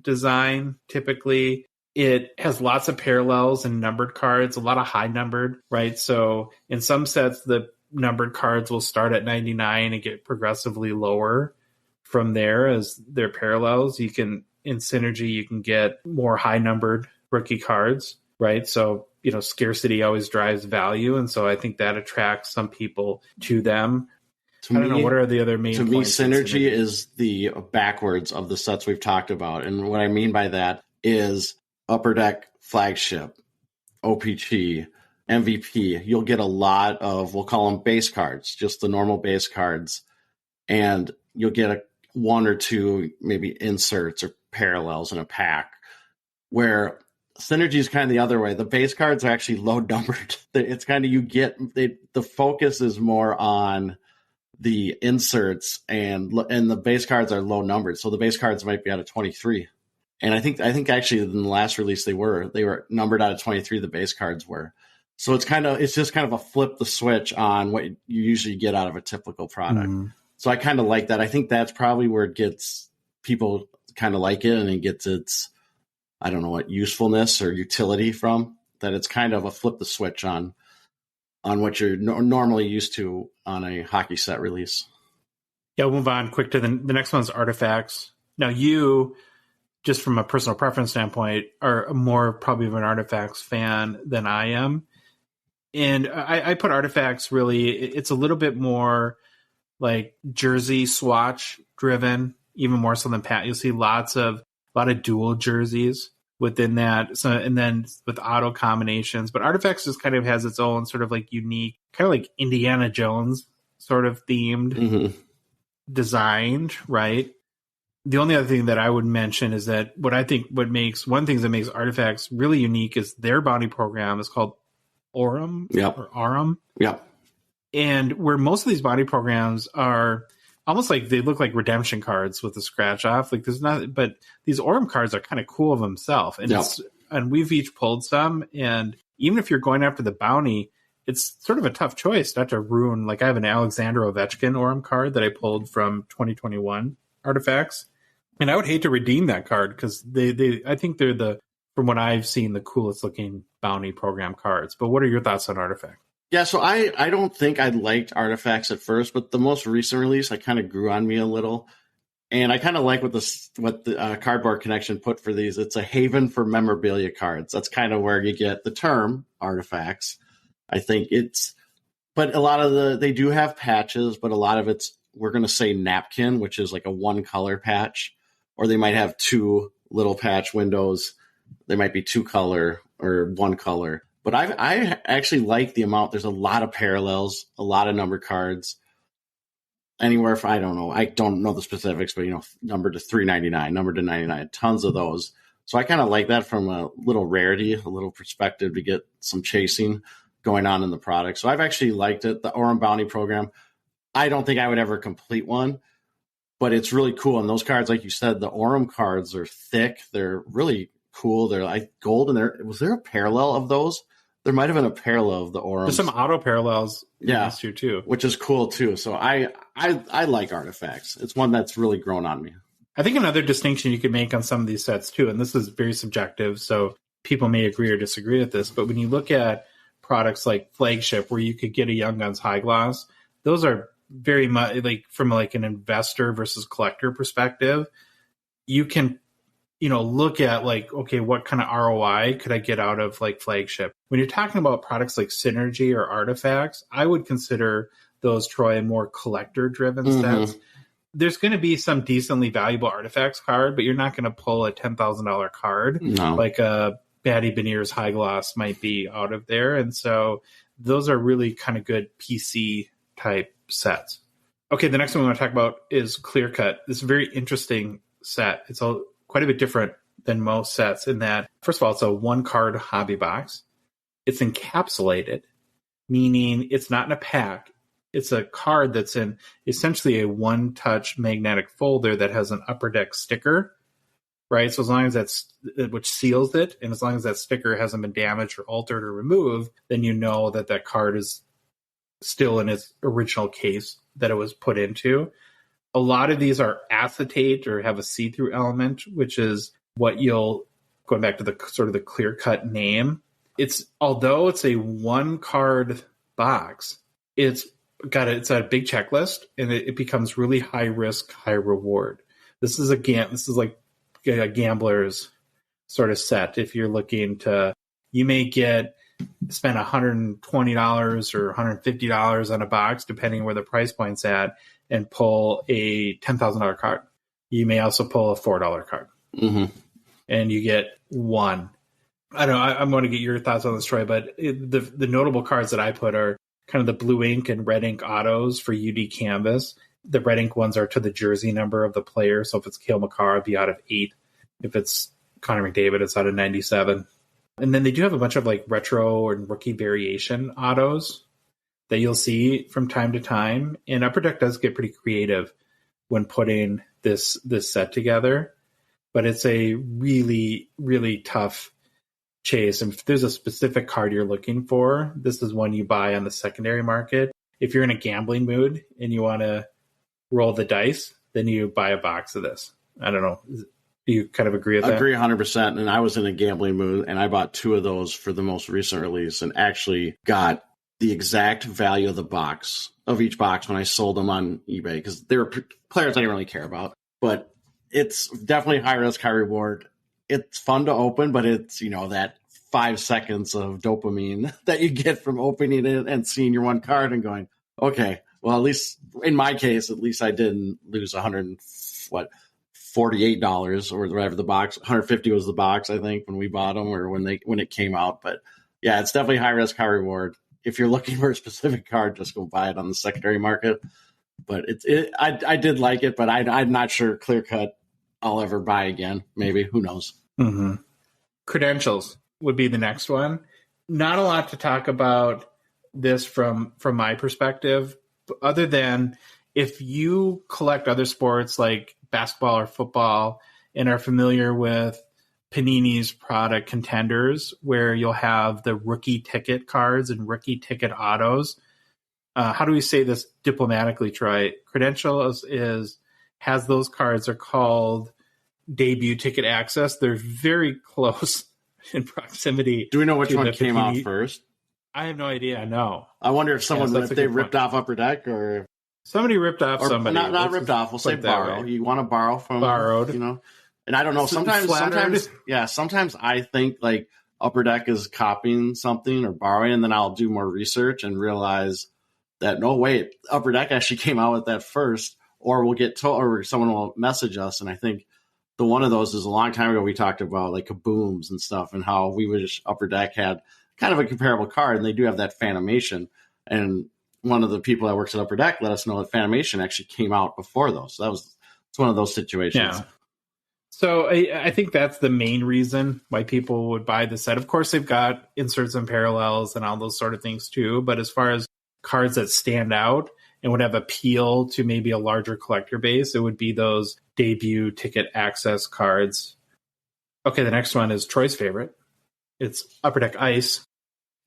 design. Typically, it has lots of parallels and numbered cards, a lot of high numbered. Right. So in some sets, the numbered cards will start at 99 and get progressively lower from there as their parallels. In synergy, you can get more high numbered rookie cards. Right. So, scarcity always drives value. And so I think that attracts some people to them. I don't know, what are the other main points? To me, synergy is the backwards of the sets we've talked about. And what I mean by that is Upper Deck, Flagship, OPC, MVP. You'll get a lot of, we'll call them base cards, just the normal base cards. And you'll get one or two maybe inserts or parallels in a pack, where synergy is kind of the other way. The base cards are actually low numbered. It's kind of, the focus is more on the inserts, and the base cards are low numbered. So the base cards might be out of 23. And I think actually in the last release they were numbered out of 23, the base cards were. So it's just kind of a flip the switch on what you usually get out of a typical product. Mm. So I kind of like that. I think that's probably where it gets people kind of like it, and it gets its, I don't know what, usefulness or utility from that. It's kind of a flip the switch on what you're normally used to on a hockey set release. Yeah, we'll move on quick to the next one's artifacts. Now you, just from a personal preference standpoint, are more probably of an artifacts fan than I am. And I put artifacts really, it's a little bit more like jersey swatch driven. even more so than Pat. You'll see a lot of dual jerseys within that. So, and then with auto combinations, but Artifacts just kind of has its own sort of like unique, kind of like Indiana Jones sort of themed designed, right? The only other thing that I would mention is that one of the things that makes Artifacts really unique is their bounty program is called Aurum or Aurum. Yep. And where most of these bounty programs are almost like they look like redemption cards with a scratch off. Like there's not, but these Aurum cards are kind of cool of themselves. And and we've each pulled some. And even if you're going after the bounty, it's sort of a tough choice not to ruin. Like I have an Alexander Ovechkin Aurum card that I pulled from 2021 Artifacts. And I would hate to redeem that card because I think they're from what I've seen, the coolest looking bounty program cards. But what are your thoughts on Artifact? Yeah, so I don't think I liked Artifacts at first, but the most recent release, I kind of grew on me a little. And I kind of like what the Cardboard Connection put for these. It's a haven for memorabilia cards. That's kind of where you get the term Artifacts. I think but a lot of they do have patches, but a lot of it's, we're going to say napkin, which is like a one color patch, or they might have two little patch windows. They might be two color or one color. But I actually like the amount. There's a lot of parallels, a lot of number cards. Anywhere from, I don't know the specifics, but number to 399, number to 99, tons of those. So I kind of like that from a little rarity, a little perspective to get some chasing going on in the product. So I've actually liked it. The Aurum Bounty program, I don't think I would ever complete one, but it's really cool. And those cards, like you said, the Aurum cards are thick. They're really cool. They're like gold. And was there a parallel of those? There might have been a parallel of the Aurum. There's some auto parallels this year too, which is cool too. So I like Artifacts. It's one that's really grown on me. I think another distinction you could make on some of these sets too, and this is very subjective, so people may agree or disagree with this, but when you look at products like Flagship, where you could get a Young Guns High Gloss, those are very much like from like an investor versus collector perspective. You can look at like, okay, what kind of ROI could I get out of like Flagship? When you're talking about products like Synergy or Artifacts, I would consider those, Troy, more collector-driven sets. There's going to be some decently valuable Artifacts card, but you're not going to pull a $10,000 card like a Batty Beniers High Gloss might be out of there. And so those are really kind of good PC type sets. Okay, the next one we want to talk about is Clear Cut. This is a very interesting set. It's quite a bit different than most sets in that, first of all, it's a one-card hobby box. It's encapsulated, meaning it's not in a pack. It's a card that's in essentially a one-touch magnetic folder that has an upper deck sticker, right? So as long as which seals it, and as long as that sticker hasn't been damaged or altered or removed, then you know that that card is still in its original case that it was put into. A lot of these are acetate or have a see-through element, which is what going back to the sort of the clear-cut name. Although it's a one-card box, it's a big checklist, and it becomes really high risk, high reward. This is like a gambler's sort of set. If you're looking you may spend $120 or $150 on a box, depending where the price point's at, and pull a $10,000 card. You may also pull a $4 card. And you get one. I don't know. I'm going to get your thoughts on this, Troy, but the notable cards that I put are kind of the blue ink and red ink autos for UD Canvas. The red ink ones are to the jersey number of the player. So if it's Cale Makar, it'd be out of 8. If it's Connor McDavid, it's out of 97. And then they do have a bunch of like retro and rookie variation autos that you'll see from time to time. And Upper Deck does get pretty creative when putting this set together. But it's a really, really tough chase. And if there's a specific card you're looking for, this is one you buy on the secondary market. If you're in a gambling mood and you want to roll the dice, then you buy a box of this. I don't know. Do you kind of agree with that? I agree 100%. And I was in a gambling mood, and I bought 2 of those for the most recent release and actually got the exact value of each box when I sold them on eBay, because they were players I didn't really care about. But it's definitely high risk, high reward. It's fun to open, but it's, that 5 seconds of dopamine that you get from opening it and seeing your one card and going, okay, well, at least in my case, at least I didn't lose $48 or whatever the box. 150 was the box, I think, when we bought them or when it came out. But yeah, it's definitely high risk, high reward. If you're looking for a specific card, just go buy it on the secondary market. But I did like it, but I'm not sure clear cut I'll ever buy again. Maybe, who knows? Mm-hmm. Credentials would be the next one. Not a lot to talk about this from my perspective, other than if you collect other sports like basketball or football and are familiar with Panini's product Contenders, where you'll have the rookie ticket cards and rookie ticket autos. How do we say this diplomatically, Troy? Credentials has those cards. They're called debut ticket access. They're very close in proximity. Do we know which one came out first? I have no idea. No. I wonder if if they ripped off Upper Deck or somebody ripped off somebody. Not ripped off. We'll say borrow. You want to borrow from borrowed. And I don't know. Sometimes I think like Upper Deck is copying something or borrowing, and then I'll do more research and realize that no, wait, Upper Deck actually came out with that first, or we'll get told, or someone will message us. And I think the one of those is a long time ago. We talked about like kabooms and stuff, and how Upper Deck had kind of a comparable card, and they do have that Fanimation. And one of the people that works at Upper Deck let us know that Fanimation actually came out before those. So it's one of those situations. Yeah. So I think that's the main reason why people would buy the set. Of course, they've got inserts and parallels and all those sort of things too. But as far as cards that stand out and would have appeal to maybe a larger collector base, it would be those debut ticket access cards. Okay, the next one is Troy's favorite. It's Upper Deck Ice.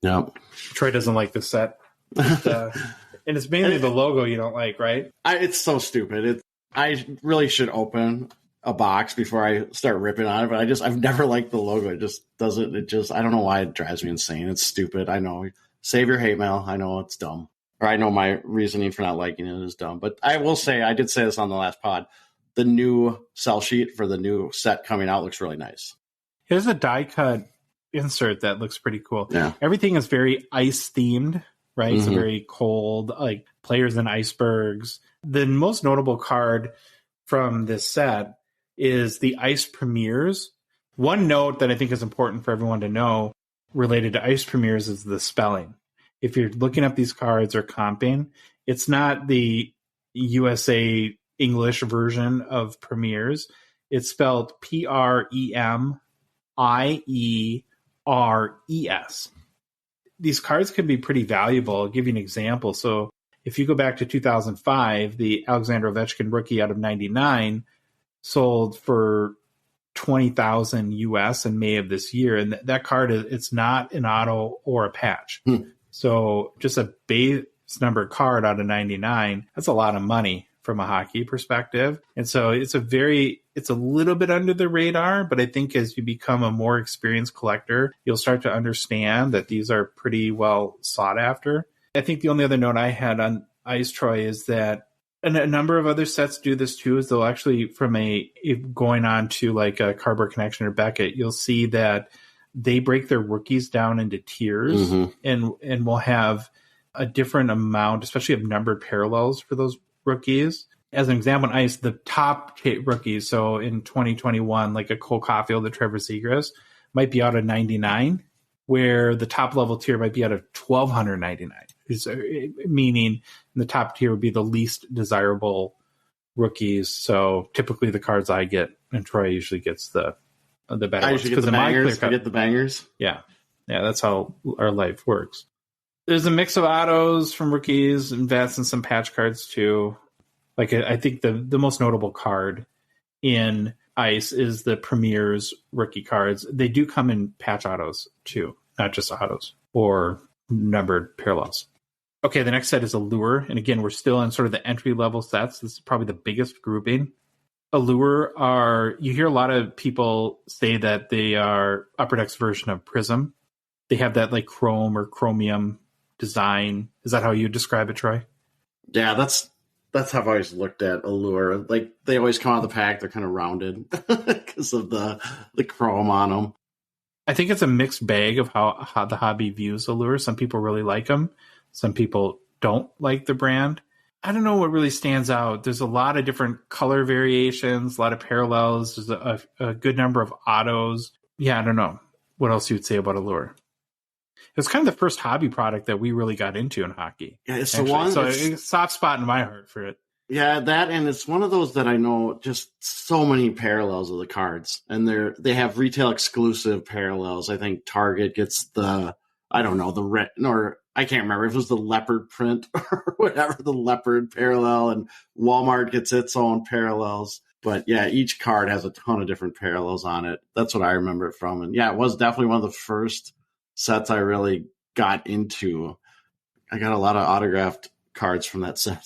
Yep. Troy doesn't like this set. And it's mainly the logo you don't like, right? It's so stupid. I really should open a box before I start ripping on it, but I've never liked the logo. It just doesn't, I don't know why it drives me insane. It's stupid. I know. Save your hate mail. I know it's dumb. Or I know my reasoning for not liking it is dumb. But I will say, I did say this on the last pod, the new sell sheet for the new set coming out looks really nice. Here's a die cut insert that looks pretty cool. Yeah. Everything is very ice themed, right? Mm-hmm. So very cold, like players and icebergs. The most notable card from this set is the Ice Premiers. One note that I think is important for everyone to know related to Ice Premiers is the spelling. If you're looking up these cards or comping, it's not the USA English version of Premiers. It's spelled Premieres. These cards can be pretty valuable. I'll give you an example. So if you go back to 2005, the Alexander Ovechkin rookie out of 99 sold for $20,000 US in May of this year. And that card, it's not an auto or a patch. So just a base number card out of 99, that's a lot of money from a hockey perspective. And so it's a little bit under the radar, but I think as you become a more experienced collector, you'll start to understand that these are pretty well sought after. I think the only other note I had on Ice, Troy, is that and a number of other sets do this too, is they'll actually, going on to like a Cardboard Connection or Beckett, you'll see that they break their rookies down into tiers, and will have a different amount, especially of numbered parallels for those rookies. As an example, on Ice, the top rookies, so in 2021, like a Cole Caulfield, a Trevor Zegras, might be out of 99, where the top level tier might be out of 1,299. Meaning the top tier would be the least desirable rookies. So typically the cards I get, and Troy usually gets the better I usually get the bangers. I get the bangers. Yeah, that's how our life works. There's a mix of autos from rookies and vets and some patch cards too. Like I think the most notable card in Ice is the Premier's rookie cards. They do come in patch autos too, not just autos or numbered parallels. Okay, the next set is Allure. And again, we're still in sort of the entry-level sets. This is probably the biggest grouping. Allure you hear a lot of people say that they are Upper Deck's version of Prism. They have that like chrome or chromium design. Is that how you describe it, Troy? Yeah, that's how I've always looked at Allure. Like they always come out of the pack, they're kind of rounded because of the chrome on them. I think it's a mixed bag of how the hobby views Allure. Some people really like them. Some people don't like the brand. I don't know what really stands out. There's a lot of different color variations, a lot of parallels. There's a good number of autos. Yeah, I don't know what else you would say about Allure. It was kind of the first hobby product that we really got into in hockey. Yeah, it's actually. the one. So it's a soft spot in my heart for it. Yeah, that, and it's one of those that I know just so many parallels of the cards, and they have retail exclusive parallels. I think Target gets the red, or I can't remember if it was the leopard print or whatever, the leopard parallel, and Walmart gets its own parallels. But yeah, each card has a ton of different parallels on it. That's what I remember it from. And yeah, it was definitely one of the first sets I really got into. I got a lot of autographed cards from that set.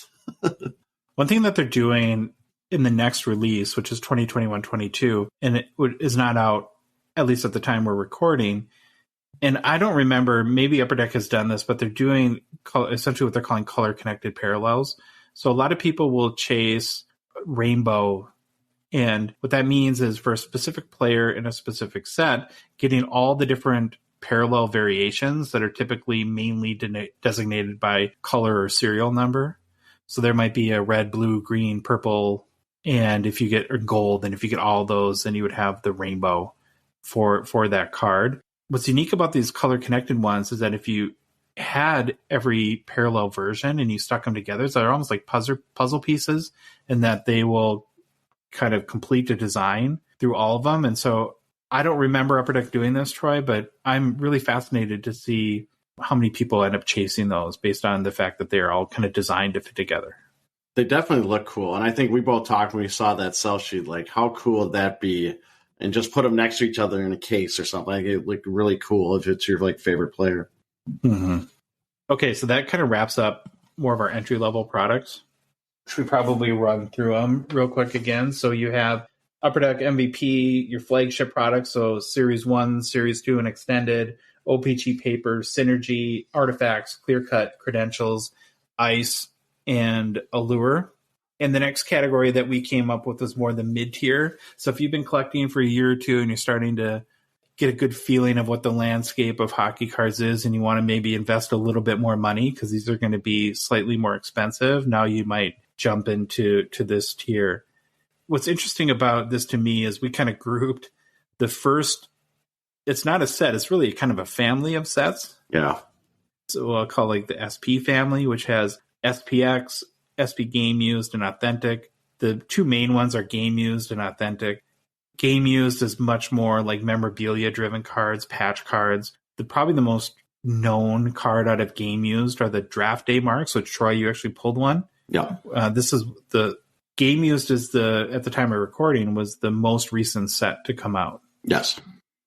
One thing that they're doing in the next release, which is 2021-22, and it is not out, at least at the time we're recording, and I don't remember, maybe Upper Deck has done this, but they're doing essentially what they're calling color-connected parallels. So a lot of people will chase rainbow, and what that means is for a specific player in a specific set, getting all the different parallel variations that are typically mainly designated by color or serial number. So there might be a red, blue, green, purple, and if you get gold, and if you get all those, then you would have the rainbow for that card. What's unique about these color-connected ones is that if you had every parallel version and you stuck them together, so they're almost like puzzle pieces, and that they will kind of complete the design through all of them. And so I don't remember Upper Deck doing this, Troy, but I'm really fascinated to see how many people end up chasing those based on the fact that they're all kind of designed to fit together. They definitely look cool. And I think we both talked when we saw that sell sheet, like how cool would that be? And just put them next to each other in a case or something. Like it looked really cool if it's your like favorite player. Mm-hmm. Okay, so that kind of wraps up more of our entry-level products. Should we probably run through them real quick again? So you have Upper Deck MVP, your flagship products, so Series 1, Series 2, and Extended, OPG Paper, Synergy, Artifacts, Clear Cut, Credentials, Ice, and Allure. And the next category that we came up with was more the mid-tier. So if you've been collecting for a year or two and you're starting to get a good feeling of what the landscape of hockey cards is and you want to maybe invest a little bit more money because these are going to be slightly more expensive, now you might jump into this tier. What's interesting about this to me is we kind of grouped the first. It's not a set. It's really kind of a family of sets. Yeah. So I'll call like the SP family, which has SPX, SP Game Used, and Authentic. The two main ones are Game Used and Authentic. Game Used is much more like memorabilia-driven cards, patch cards. Probably the most known card out of Game Used are the Draft Day marks, which, Troy, you actually pulled one. Yeah. This is the Game Used at the time of recording, was the most recent set to come out. Yes.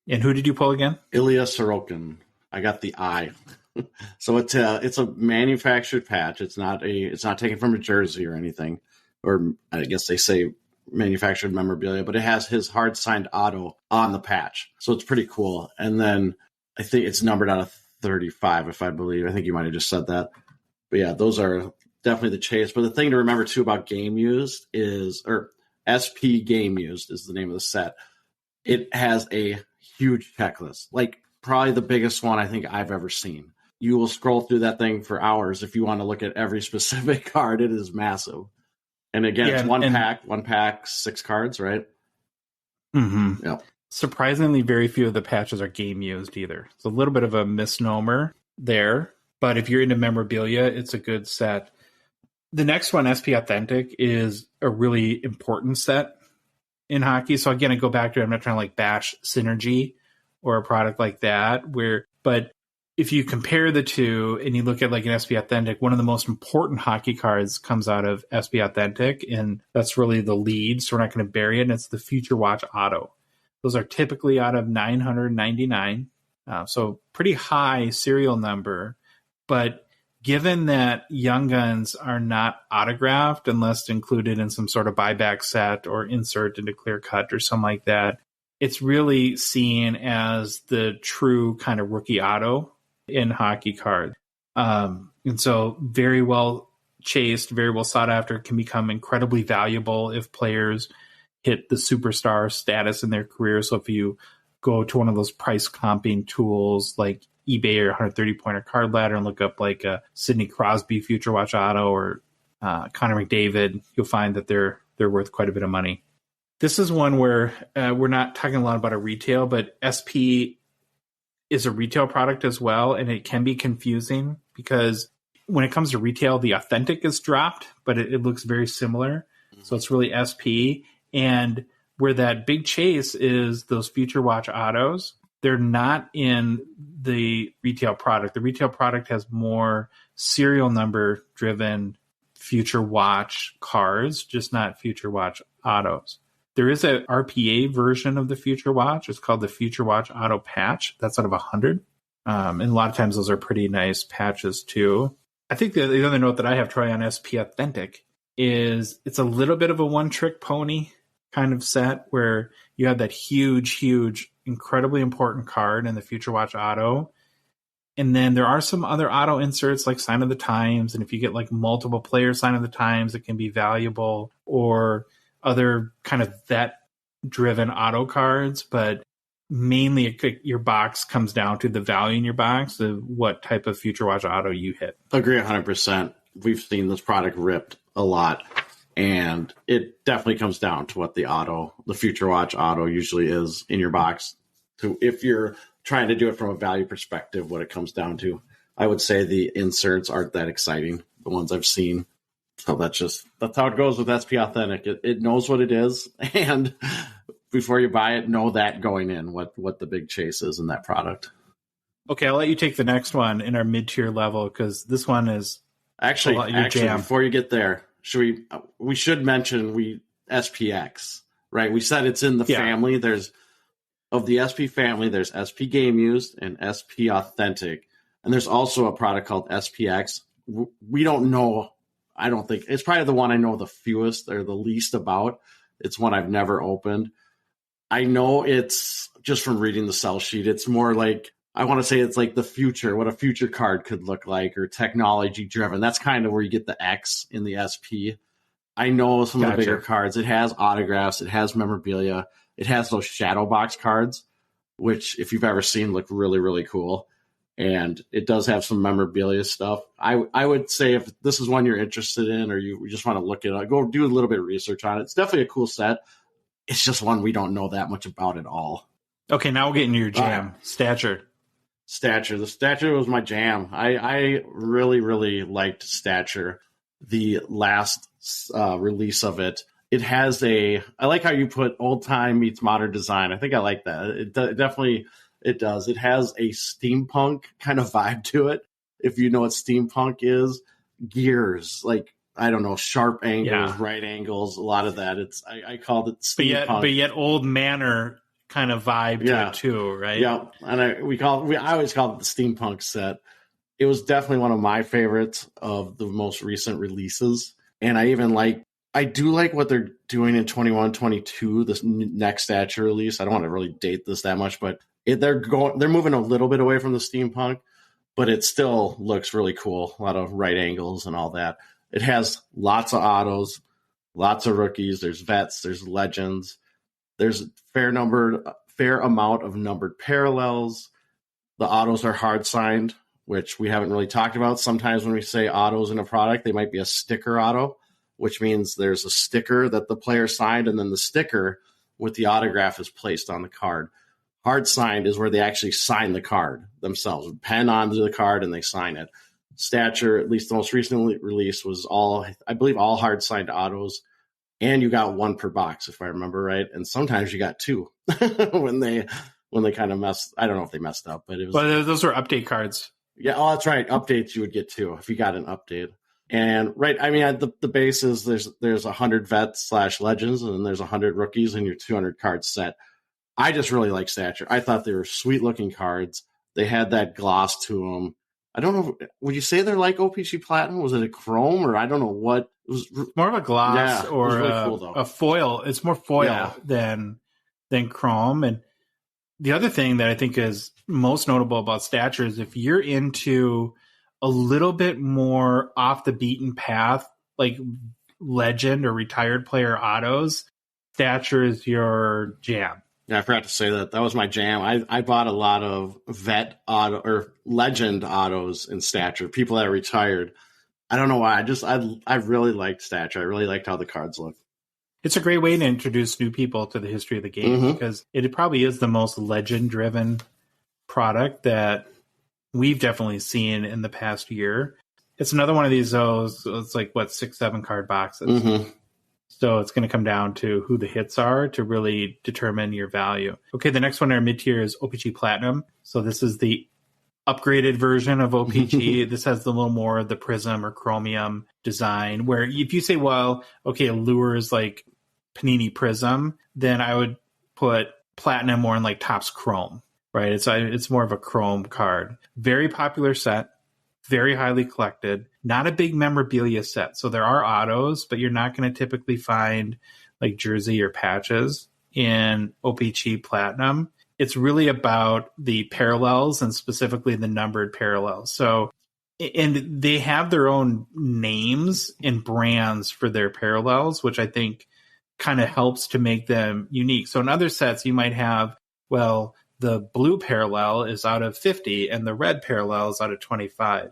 And who did you pull again? Ilya Sorokin. I got the I. So it's a manufactured patch. It's not taken from a jersey or anything, or I guess they say manufactured memorabilia, but it has his hard signed auto on the patch. So it's pretty cool. And then I think it's numbered out of 35, if I believe. I think you might have just said that. But yeah, those are definitely the chase. But the thing to remember too about Game Used is, or SP Game Used is the name of the set. It has a huge checklist, like probably the biggest one I think I've ever seen. You will scroll through that thing for hours if you want to look at every specific card. It is massive. And again, it's one pack, 6 cards, right? Mm-hmm. Yep. Surprisingly, very few of the patches are Game Used either. It's a little bit of a misnomer there, but if you're into memorabilia, it's a good set. The next one, SP Authentic, is a really important set in hockey. So again, I go back to, I'm not trying to like bash Synergy or a product like that, but if you compare the two and you look at like an SP Authentic, one of the most important hockey cards comes out of SP Authentic, and that's really the lead. So we're not going to bury it. And it's the Future Watch Auto. Those are typically out of 999. So pretty high serial number, but given that Young Guns are not autographed unless included in some sort of buyback set or insert into Clear Cut or something like that, it's really seen as the true kind of rookie auto in hockey card. And so very well chased, very well sought after, can become incredibly valuable if players hit the superstar status in their career. So if you go to one of those price comping tools like eBay or 130 Pointer Card Ladder and look up like a Sidney Crosby Future Watch Auto or Connor McDavid, you'll find that they're worth quite a bit of money. This is one where we're not talking a lot about a retail, but SP is a retail product as well, and it can be confusing because when it comes to retail, the authentic is dropped, but it looks very similar. So it's really SP. And where that big chase is those Future Watch autos, they're not in the retail product. The retail product has more serial number driven Future Watch cards, just not Future Watch autos. There is a RPA version of the Future Watch. It's called the Future Watch Auto Patch. That's out of 100. And a lot of times those are pretty nice patches too. I think the other note that I have, Troy, on SP Authentic is it's a little bit of a one-trick pony kind of set where you have that huge, incredibly important card in the Future Watch Auto. And then there are some other auto inserts like Sign of the Times. And if you get like multiple player Sign of the Times, it can be valuable, or other kind of vet-driven auto cards. But mainly your box comes down to the value in your box of what type of Future Watch Auto you hit. Agree 100%. We've seen this product ripped a lot. And it definitely comes down to what the Future Watch Auto usually is in your box. So if you're trying to do it from a value perspective, what it comes down to, I would say the inserts aren't that exciting, the ones I've seen. So that's how it goes with SP Authentic. It knows what it is. And before you buy it, know that going in, what the big chase is in that product. Okay, I'll let you take the next one in our mid-tier level, because this one is actually before you get there, we should mention SPX, right? We said it's in the family. There's of the SP family, there's SP Game Used and SP Authentic. And there's also a product called SPX. We don't know. I don't think it's probably the one I know the fewest or the least about. It's one I've never opened. I know it's just from reading the sell sheet. It's more like, I want to say it's like the future, what a future card could look like, or technology driven. That's kind of where you get the X in the SP. I know some of the bigger cards. It has autographs. It has memorabilia. It has those shadow box cards, which if you've ever seen look really, really cool. And it does have some memorabilia stuff. I would say if this is one you're interested in, or you just want to look at it, go do a little bit of research on it. It's definitely a cool set. It's just one we don't know that much about at all. Okay, now we'll get into your jam. Stature. The Stature was my jam. I really, really liked Stature. The last release of it. It has I like how you put old time meets modern design. I think I like that. It definitely does. It has a steampunk kind of vibe to it. If you know what steampunk is, gears, like, I don't know, sharp angles, right angles, a lot of that. I called it steampunk. But yet old manor kind of vibe to it too, right? Yeah, and I always called it the steampunk set. It was definitely one of my favorites of the most recent releases, and I do like what they're doing in 21-22, this next Stature release. I don't want to really date this that much, but they're moving a little bit away from the steampunk, but it still looks really cool. A lot of right angles and all that. It has lots of autos, lots of rookies. There's vets, there's legends. There's fair amount of numbered parallels. The autos are hard signed, which we haven't really talked about. Sometimes when we say autos in a product, they might be a sticker auto, which means there's a sticker that the player signed, and then the sticker with the autograph is placed on the card. Hard signed is where they actually sign the card themselves, with pen onto the card, and they sign it. Stature, at least the most recently released, was all hard signed autos, and you got one per box, if I remember right. And sometimes you got two when they kind of messed. I don't know if they messed up, but it was. Well, those were update cards. Yeah, that's right. Updates you would get two if you got an update. And right, I mean, the base is there's 100 vets / legends, and then there's 100 rookies in your 200 card set. I just really like Stature. I thought they were sweet looking cards. They had that gloss to them. I don't know. Would you say they're like OPC Platinum? Was it a chrome, or I don't know what? It was more of a gloss or really cool, a foil. It's more foil than chrome. And the other thing that I think is most notable about Stature is if you're into a little bit more off the beaten path, like legend or retired player autos, Stature is your jam. Yeah, I forgot to say that. That was my jam. I bought a lot of vet auto or legend autos in Stature, people that are retired. I don't know why. I really liked Stature. I really liked how the cards look. It's a great way to introduce new people to the history of the game because it probably is the most legend-driven product that we've definitely seen in the past year. It's another one of these, it's like, 6-7 card boxes. So it's going to come down to who the hits are to really determine your value. Okay, the next one in our mid-tier is OPG Platinum. So this is the upgraded version of OPG. This has a little more of the prism or chromium design, where if you say, well, okay, Allure is like Panini Prism, then I would put Platinum more in like Topps Chrome, right? It's more of a Chrome card. Very popular set, very highly collected, not a big memorabilia set. So there are autos, but you're not going to typically find like jersey or patches in OPG Platinum. It's really about the parallels and specifically the numbered parallels. So, and they have their own names and brands for their parallels, which I think kind of helps to make them unique. So in other sets, you might have, well, the blue parallel is out of 50 and the red parallel is out of 25.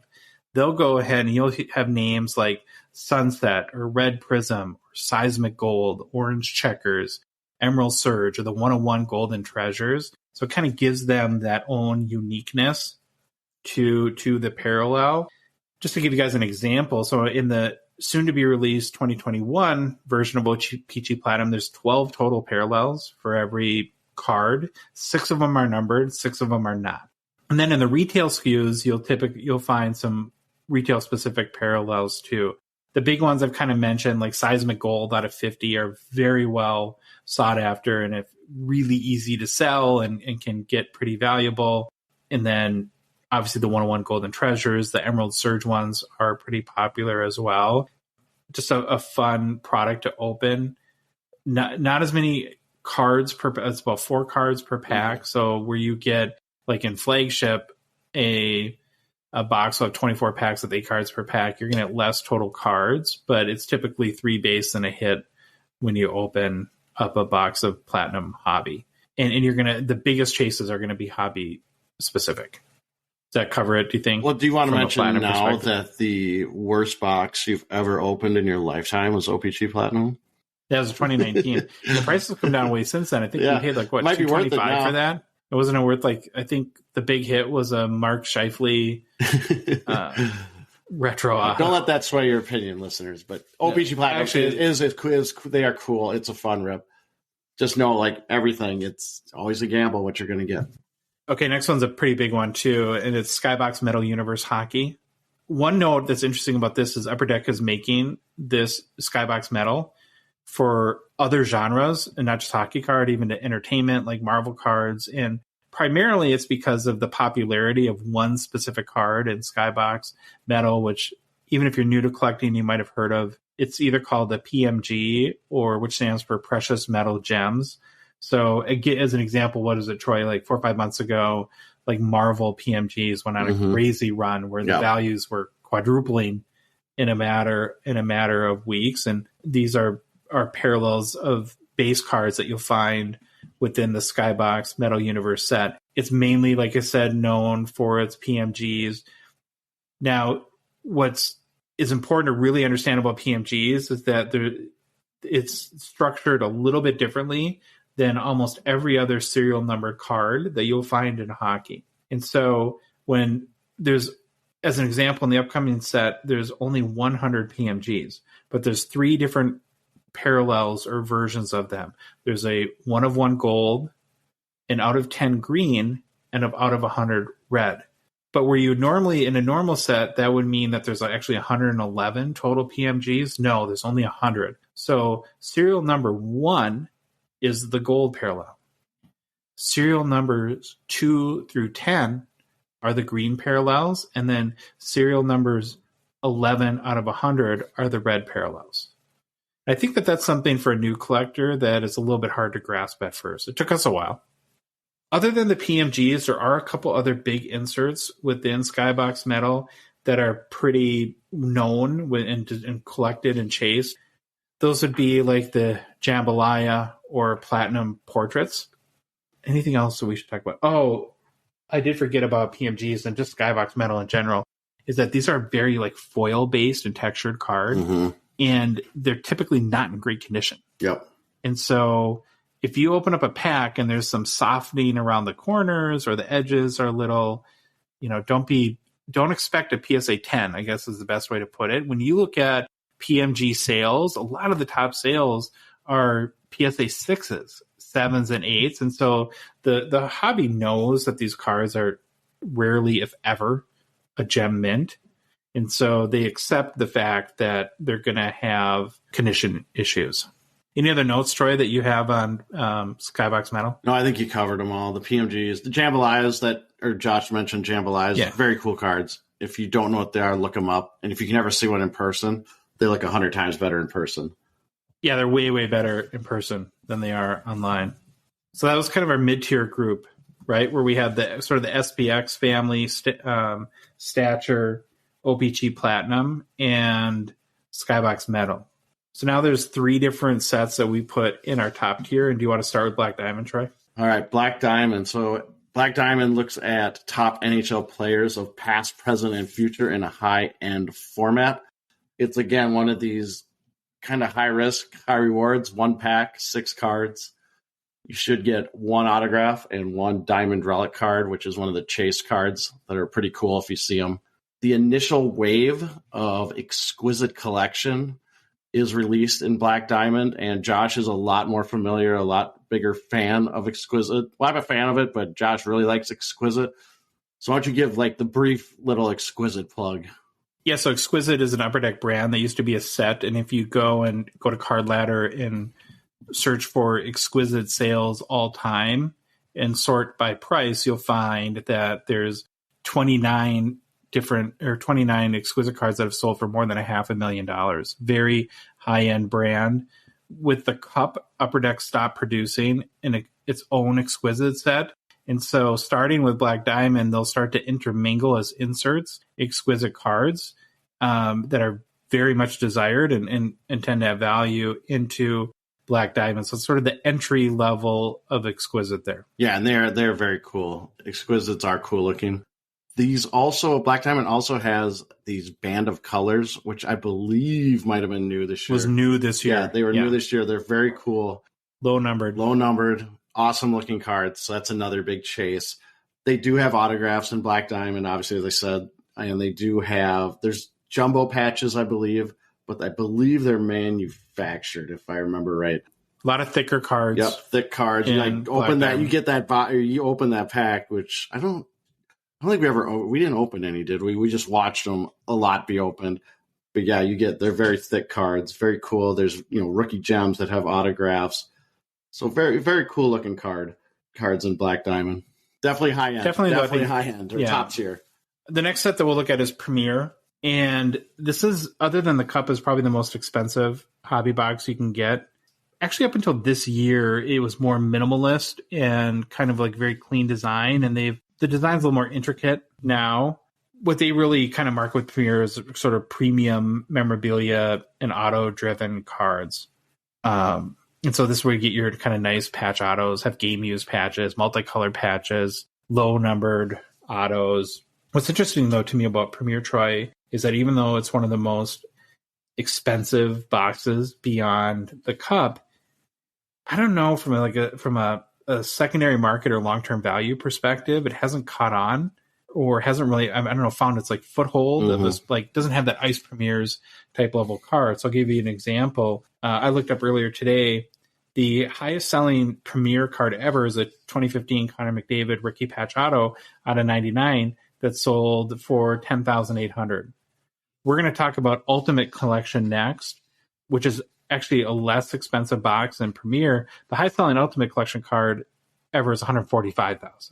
They'll go ahead and you'll have names like Sunset or Red Prism or Seismic Gold, Orange Checkers, Emerald Surge, or the 101 Golden Treasures. So it kind of gives them that own uniqueness to the parallel. Just to give you guys an example, so in the soon-to-be-released 2021 version of OPG Platinum, there's 12 total parallels for every card. 6 of them are numbered, 6 of them are not. And then in the retail SKUs, you'll find some retail-specific parallels too. The big ones I've kind of mentioned, like Seismic Gold out of 50, are very well sought after and if really easy to sell and can get pretty valuable. And then obviously the 101 Golden Treasures, the Emerald Surge ones are pretty popular as well. Just a fun product to open. Not as many cards it's about 4 cards per pack. So where you get, like in Flagship, a box of 24 packs with 8 cards per pack, you're going to get less total cards, but it's typically 3 base and a hit when you open up a box of Platinum Hobby. And the biggest chases are going to be hobby specific. Does that cover it, do you think? Well, do you want to mention now that the worst box you've ever opened in your lifetime was OPG Platinum? That was 2019. The prices have come down way since then. I think we paid like, what, $225 for that? It wasn't worth, like, I think the big hit was a Mark Scheifele retro. Don't let that sway your opinion, listeners. But OPG Platinum is they are cool. It's a fun rip. Just know, like everything, it's always a gamble what you're going to get. Okay, next one's a pretty big one too, and it's Skybox Metal Universe Hockey. One note that's interesting about this is Upper Deck is making this Skybox Metal for other genres and not just hockey card, even to entertainment like Marvel cards. And primarily it's because of the popularity of one specific card in Skybox Metal, which even if you're new to collecting, you might have heard of. It's either called the PMG, or which stands for Precious Metal Gems. So again, as an example, what is it, Troy? Like 4 or 5 months ago, like Marvel PMGs went on a crazy run where the values were quadrupling in a matter of weeks. And these are parallels of base cards that you'll find within the Skybox Metal Universe set. It's mainly, like I said, known for its PMGs. Now, what's important to really understand about PMGs is that it's structured a little bit differently than almost every other serial numbered card that you'll find in hockey. And so when there's, as an example, in the upcoming set, there's only 100 PMGs, but there's 3 different parallels or versions of them. There's a 1 of 1 gold, an out of 10 green, and an out of 100 red. But where you normally, in a normal set, that would mean that there's actually 111 total PMGs. No, there's only 100. So serial number 1 is the gold parallel. Serial numbers 2 through 10 are the green parallels. And then serial numbers 11 out of 100 are the red parallels. I think that that's something for a new collector that is a little bit hard to grasp at first. It took us a while. Other than the PMGs, there are a couple other big inserts within Skybox Metal that are pretty known and collected and chased. Those would be like the Jambalaya or Platinum Portraits. Anything else that we should talk about? Oh, I did forget about PMGs and just Skybox Metal in general. is that these are very like foil based and textured card, and they're typically not in great condition. Yep. And so if you open up a pack and there's some softening around the corners or the edges are a little, don't expect a PSA 10, I guess is the best way to put it. When you look at PMG sales, a lot of the top sales are PSA 6s, 7s, and 8s. And so the hobby knows that these cards are rarely, if ever, a gem mint. And so they accept the fact that they're going to have condition issues. Any other notes, Troy, that you have on Skybox Metal? No, I think you covered them all. The PMGs, the Jambalayas or Josh mentioned Jambalayas, very cool cards. If you don't know what they are, look them up. And if you can ever see one in person, they look 100 times better in person. Yeah, they're way, way better in person than they are online. So that was kind of our mid-tier group, right? Where we had the sort of the SPX family, Stature, OPG Platinum, and Skybox Metal. So now there's 3 different sets that we put in our top tier. And do you want to start with Black Diamond, Troy? All right, Black Diamond. So Black Diamond looks at top NHL players of past, present, and future in a high-end format. It's, again, one of these kind of high-risk, high-rewards, 1 pack, 6 cards. You should get 1 autograph and 1 Diamond Relic card, which is one of the chase cards that are pretty cool if you see them. The initial wave of Exquisite Collection is released in Black Diamond, and Josh is a lot more familiar, a lot bigger fan of Exquisite. Well, I'm a fan of it, but Josh really likes Exquisite. So why don't you give like the brief little Exquisite plug? Yeah, so Exquisite is an Upper Deck brand that used to be a set, and if you go to Card Ladder and search for Exquisite sales all time and sort by price, you'll find that there's 29 Exquisite cards that have sold for more than $500,000. Very high-end brand. With the Cup, Upper Deck stopped producing its own Exquisite set. And so starting with Black Diamond, they'll start to intermingle as inserts Exquisite cards that are very much desired and tend to have value into Black Diamond. So it's sort of the entry level of Exquisite there. Yeah, and they're very cool. Exquisites are cool looking. Black Diamond also has these Band of Colors, which I believe might have been new this year. Was new this year. Yeah, they were new this year. They're very cool. Low numbered, awesome looking cards. So that's another big chase. They do have autographs in Black Diamond, obviously, as I said, and there's jumbo patches, I believe, but I believe they're manufactured, if I remember right. A lot of thicker cards. Yep, thick cards. You open that, you get that, you open that pack, which I don't think we didn't open any, did we? We just watched them a lot be opened. But yeah, they're very thick cards, very cool. There's, rookie gems that have autographs. So very, very cool looking cards in Black Diamond. Definitely high end. Definitely high end or top tier. The next set that we'll look at is Premier. And this is, other than the Cup, is probably the most expensive hobby box you can get. Actually, up until this year, it was more minimalist and kind of like very clean design. And the design's a little more intricate now. What they really kind of market with Premier is sort of premium memorabilia and auto-driven cards. And so this is where you get your kind of nice patch autos, have game-used patches, multicolored patches, low-numbered autos. What's interesting, though, to me about Premier, Troy, is that even though it's one of the most expensive boxes beyond the Cup, I don't know from a secondary market or long-term value perspective, it hasn't caught on or hasn't really, found its like foothold of this, like doesn't have that Ice Premiers type level card. So I'll give you an example. I looked up earlier today, the highest selling Premier card ever is a 2015 Connor McDavid Ricky Patch Auto out of 99 that sold for $10,800. We're going to talk about Ultimate Collection next, which is actually a less expensive box than Premier. The highest selling Ultimate Collection card ever is $145,000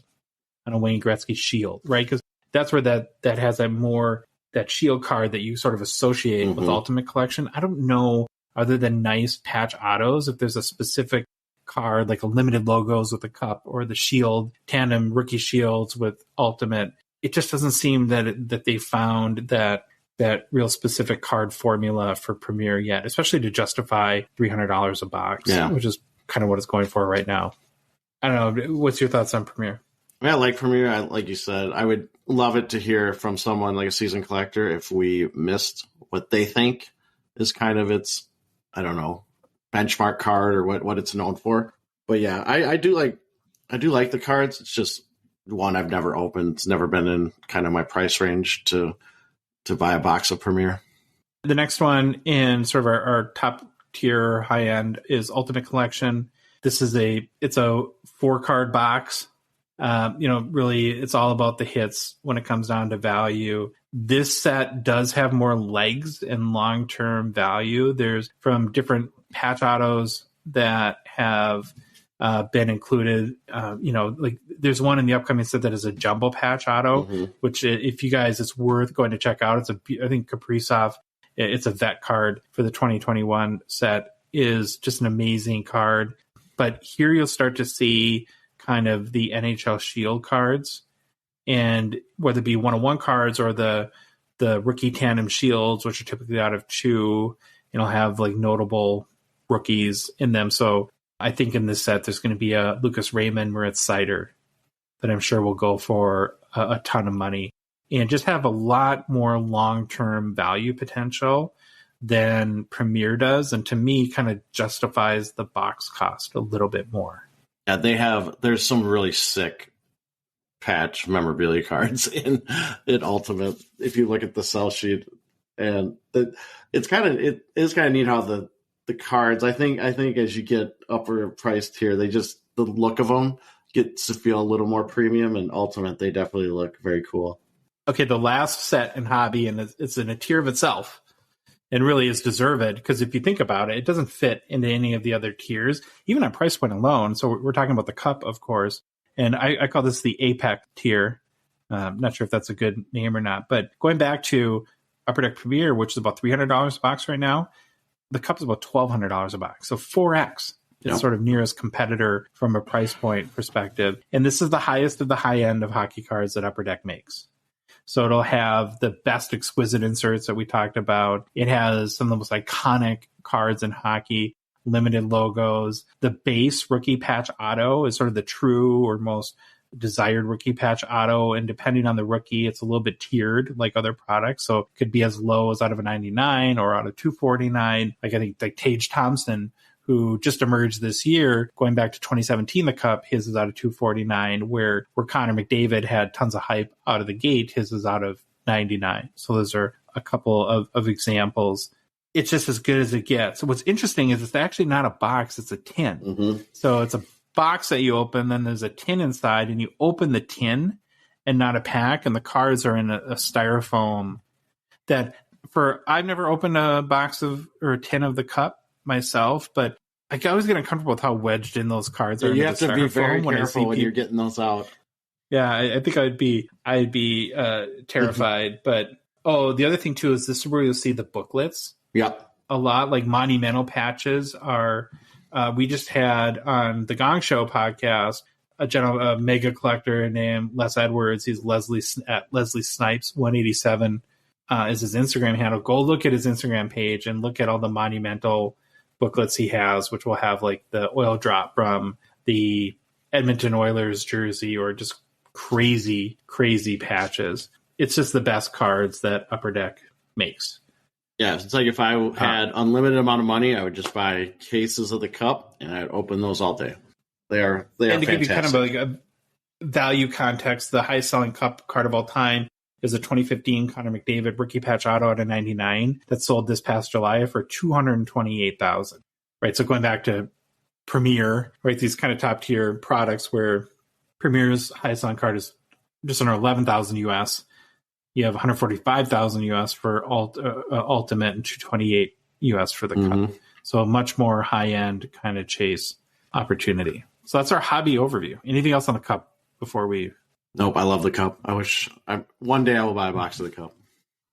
on a Wayne Gretzky Shield, right? Because that's where that has that Shield card that you sort of associate with Ultimate Collection. I don't know, other than nice patch autos, if there's a specific card like a limited logos with the Cup or the Shield tandem rookie shields with Ultimate. It just doesn't seem that they found that real specific card formula for Premier yet, especially to justify $300 a box, which is kind of what it's going for right now. I don't know. What's your thoughts on Premier? Yeah, I like Premier. Like you said, I would love it to hear from someone like a seasoned collector if we missed what they think is kind of its, I don't know, benchmark card or what it's known for. But yeah, I do like the cards. It's just one I've never opened. It's never been in kind of my price range to buy a box of Premier. The next one in sort of our top tier high end is Ultimate Collection. This is it's a 4-card box. Really, it's all about the hits when it comes down to value. This set does have more legs and long-term value. There's from different patch autos that have been included. Like there's one in the upcoming set that is a jumbo patch auto, which if you guys, it's worth going to check out. I think Kaprizov, it's a vet card for the 2021 set, is just an amazing card. But here you'll start to see kind of the NHL Shield cards, and whether it be 101 cards or the rookie tandem shields, which are typically out of 2, have like notable rookies in them. So I think in this set, there's going to be a Lucas Raymond, Moritz Seider that I'm sure will go for a ton of money and just have a lot more long-term value potential than Premier does. And to me, kind of justifies the box cost a little bit more. Yeah, there's some really sick patch memorabilia cards in Ultimate. If you look at the sell sheet, and it's kind of neat how the cards. I think as you get upper priced here, the look of them gets to feel a little more premium. And Ultimate, they definitely look very cool. Okay, the last set in hobby, and it's in a tier of itself, and really is deserved, because if you think about it, it doesn't fit into any of the other tiers, even on price point alone. So we're talking about the Cup, of course, and I call this the APEC tier. Not sure if that's a good name or not, but going back to Upper Deck Premier, which is about $300 a box right now, the Cup is about $1,200 a box, so 4x. It's sort of nearest competitor from a price point perspective, and this is the highest of the high end of hockey cards that Upper Deck makes. So it'll have the best exquisite inserts that we talked about. It has some of the most iconic cards in hockey, limited logos. The base rookie patch auto is sort of the true or most desired rookie patch auto. And depending on the rookie, it's a little bit tiered like other products. So it could be as low as out of a 99 or out of 249. I think Tage Thompson, who just emerged this year, going back to 2017, the Cup, his is out of 249, where Connor McDavid had tons of hype out of the gate, his is out of 99. So those are a couple of examples. It's just as good as it gets. So what's interesting is it's actually not a box, it's a tin. So it's a box that you open, then there's a tin inside, and you open the tin and not a pack, and the cards are in a styrofoam I've never opened a box or a tin of the Cup myself, but I always get uncomfortable with how wedged in those cards are. You have to be very careful when you're getting those out. Yeah, I think I'd be terrified. But the other thing too is this is where you'll see the booklets. Yeah, a lot like monumental patches are. We just had on the Gong Show podcast a mega collector named Les Edwards. He's Leslie Snipes 187 is his Instagram handle. Go look at his Instagram page and look at all the monumental booklets he has, which will have like the oil drop from the Edmonton Oilers jersey or just crazy patches. It's just the best cards that Upper Deck makes. Yeah, it's like if I had unlimited amount of money, I would just buy cases of the Cup and I'd open those all day. They are and to give you kind of like a value context, the highest selling Cup card of all time is a 2015 Connor McDavid rookie patch auto at a 99 that sold this past July for $228,000. Right, so going back to Premier, right, these kind of top tier products where Premier's highest selling card is just under 11,000 US. You have 145,000 US for Ultimate and 228 US for the Cup. So a much more high end kind of chase opportunity. So that's our hobby overview. Anything else on the Cup before we? Nope, I love the Cup. One day I will buy a box of the Cup.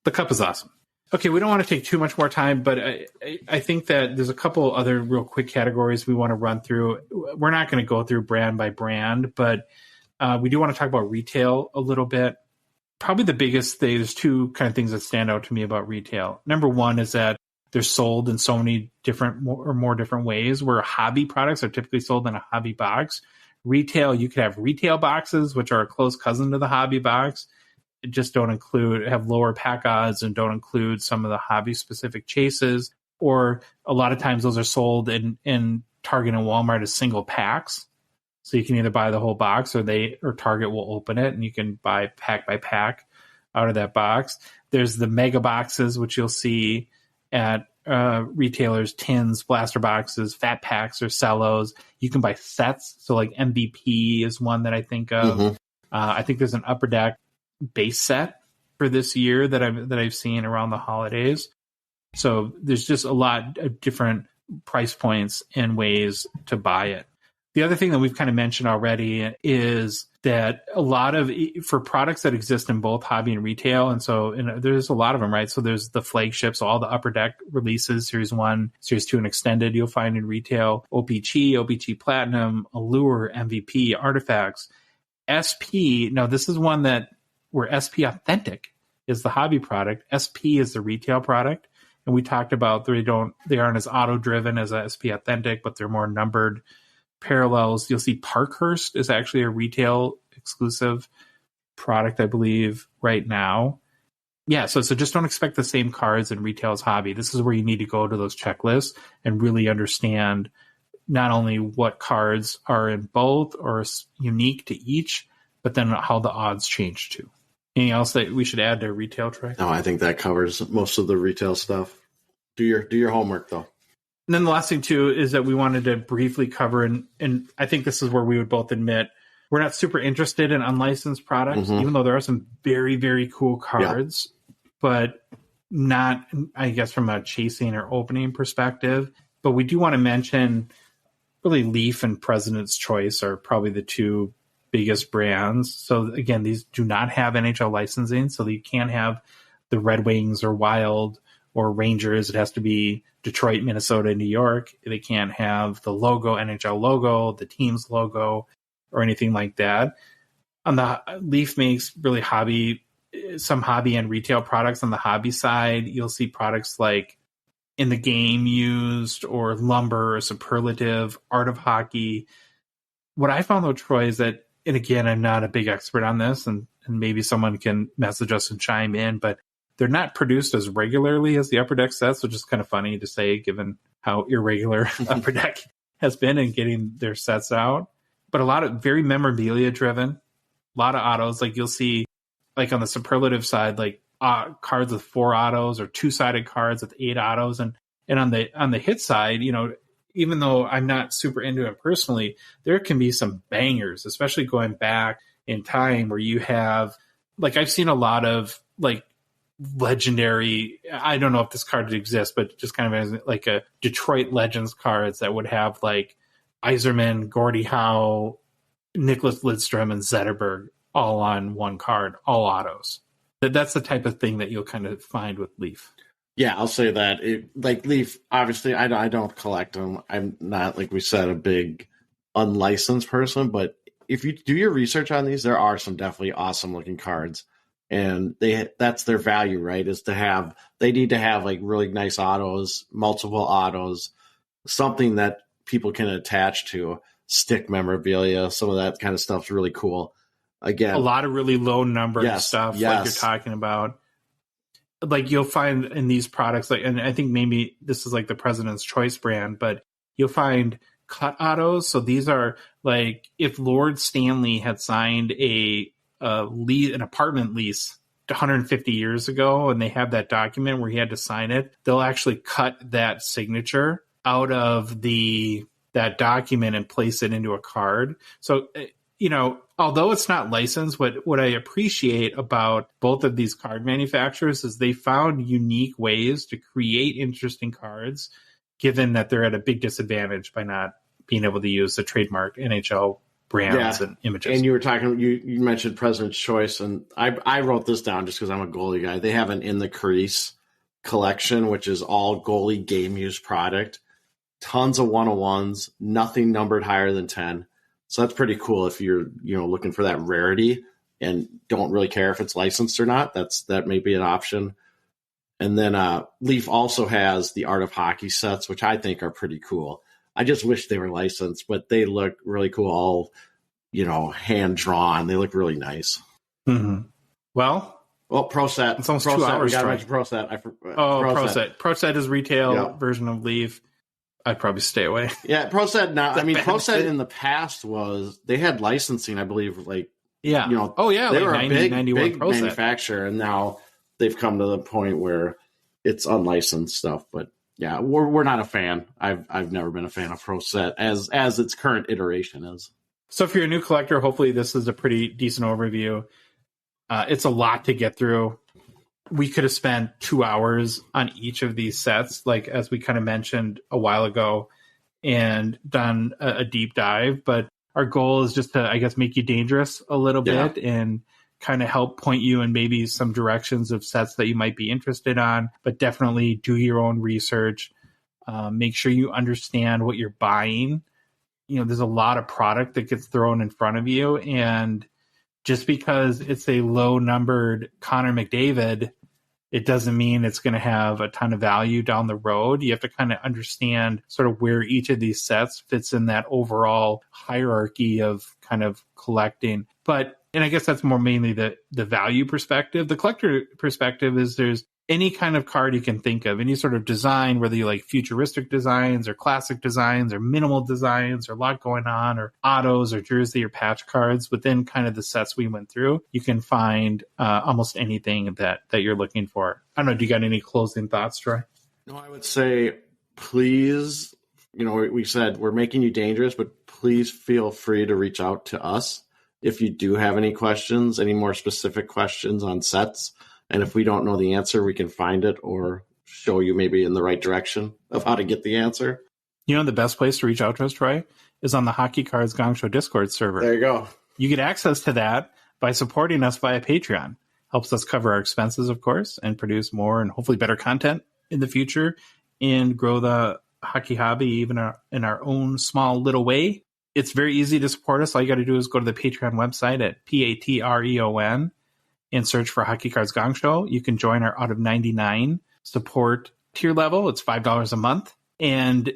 The Cup is awesome. Okay, we don't want to take too much more time, but I think that there's a couple other real quick categories we want to run through. We're not going to go through brand by brand, but we do want to talk about retail a little bit. Probably the biggest thing, there's two kind of things that stand out to me about retail. Number one is that they're sold in so many more different ways, where hobby products are typically sold in a hobby box. Retail, you could have retail boxes, which are a close cousin to the hobby box. just don't have lower pack odds and don't include some of the hobby specific chases. Or a lot of times those are sold in Target and Walmart as single packs. So you can either buy the whole box or Target will open it and you can buy pack by pack out of that box. There's the mega boxes, which you'll see at retailers, tins, blaster boxes, fat packs, or cellos. You can buy sets. So like MVP is one that I think of. Mm-hmm. I think there's an Upper Deck base set for this year that I've seen around the holidays. So there's just a lot of different price points and ways to buy it. The other thing that we've kind of mentioned already is that for products that exist in both hobby and retail, and so there's a lot of them, right? So there's the flagships, all the Upper Deck releases, Series 1, Series 2, and Extended you'll find in retail, OPG, OPG Platinum, Allure, MVP, Artifacts, SP. Now, this is one where SP Authentic is the hobby product. SP is the retail product. And we talked about they aren't as auto-driven as a SP Authentic, but they're more numbered parallels. You'll see Parkhurst is actually a retail exclusive product, I believe, right now. Yeah, so just don't expect the same cards in retail as hobby. This is where you need to go to those checklists and really understand not only what cards are in both or unique to each, but then how the odds change too. Anything else that we should add to retail, Trey? No, I think that covers most of the retail stuff. Do your homework, though. And then the last thing, too, is that we wanted to briefly cover, and I think this is where we would both admit, we're not super interested in unlicensed products, even though there are some very, very cool cards, but not, I guess, from a chasing or opening perspective. But we do want to mention, really, Leaf and President's Choice are probably the two biggest brands. So again, these do not have NHL licensing, so you can't have the Red Wings or Wild or Rangers. It has to be Detroit, Minnesota, New York. They can't have the logo, NHL logo, the team's logo, or anything like that. On the Leaf makes really some hobby and retail products. On the hobby side, you'll see products like In the Game used, or Lumber, or Superlative, Art of Hockey. What I found, though, Troy, is that, and again, I'm not a big expert on this, and maybe someone can message us and chime in, but they're not produced as regularly as the Upper Deck sets, which is kind of funny to say given how irregular Upper Deck has been in getting their sets out. But a lot of very memorabilia driven, a lot of autos. Like you'll see, like on the Superlative side, like cards with 4 autos or 2-sided cards with 8 autos, and on the hit side, even though I'm not super into it personally, there can be some bangers, especially going back in time where you have, like, I've seen a lot of like legendary, I don't know if this card exists, but just kind of as like a Detroit Legends cards that would have like Yzerman, Gordie Howe, Nicholas Lidstrom, and Zetterberg all on one card, all autos. That's the type of thing that you'll kind of find with Leaf. Yeah, I'll say that. Like Leaf, obviously, I don't collect them. I'm not, like we said, a big unlicensed person. But if you do your research on these, there are some definitely awesome looking cards, and that's their value, right? They need to have like really nice autos, multiple autos, something that people can attach to, stick memorabilia. Some of that kind of stuff's really cool. Again, a lot of really low numbered stuff, like you're talking about. Like you'll find in these products, like, and I think maybe this is like the President's Choice brand, but you'll find cut autos. So these are like if Lord Stanley had signed an apartment lease 150 years ago, and they have that document where he had to sign it, they'll actually cut that signature out of that document and place it into a card. So, although it's not licensed, what I appreciate about both of these card manufacturers is they found unique ways to create interesting cards, given that they're at a big disadvantage by not being able to use the trademark NHL brands and images. And you were talking, you mentioned President's Choice, and I wrote this down just because I'm a goalie guy. They have an In the Crease collection, which is all goalie game used product. Tons of 101s, nothing numbered higher than 10. So that's pretty cool if you're, looking for that rarity and don't really care if it's licensed or not. That may be an option. And then Leaf also has the Art of Hockey sets, which I think are pretty cool. I just wish they were licensed, but they look really cool, all, hand drawn. They look really nice. Mm-hmm. Pro set. It's almost Pro 2 set. hours. We got to mention Pro set. Pro set. Pro set is retail version of Leaf. I'd probably stay away. Yeah, Pro set now. Pro set in the past they had licensing, I believe, like, they were a big manufacturer, and now they've come to the point where it's unlicensed stuff. But yeah, we're not a fan. I've never been a fan of Pro set as its current iteration is. So if you're a new collector, hopefully this is a pretty decent overview. It's a lot to get through. We could have spent 2 hours on each of these sets, like as we kind of mentioned a while ago, and done a deep dive. But our goal is just to, I guess, make you dangerous a little bit and kind of help point you in maybe some directions of sets that you might be interested on, but definitely do your own research. Make sure you understand what you're buying. There's a lot of product that gets thrown in front of you, and just because it's a low numbered Connor McDavid, it doesn't mean it's going to have a ton of value down the road. You have to kind of understand sort of where each of these sets fits in that overall hierarchy of kind of collecting. And I guess that's more mainly the value perspective. The collector perspective is there's any kind of card you can think of, any sort of design, whether you like futuristic designs or classic designs or minimal designs or a lot going on, or autos or jersey or patch cards within kind of the sets we went through. You can find almost anything that you're looking for. I don't know. Do you got any closing thoughts, Troy? No, I would say, please, we said we're making you dangerous, but please feel free to reach out to us if you do have any questions, any more specific questions on sets. And if we don't know the answer, we can find it or show you maybe in the right direction of how to get the answer. The best place to reach out to us, Troy, is on the Hockey Cards Gongshow Discord server. There you go. You get access to that by supporting us via Patreon. Helps us cover our expenses, of course, and produce more and hopefully better content in the future and grow the hockey hobby even in our own small little way. It's very easy to support us. All you got to do is go to the Patreon website at Patreon and search for Hockey Cards Gongshow. You can join our out of 99 support tier level. It's $5 a month. And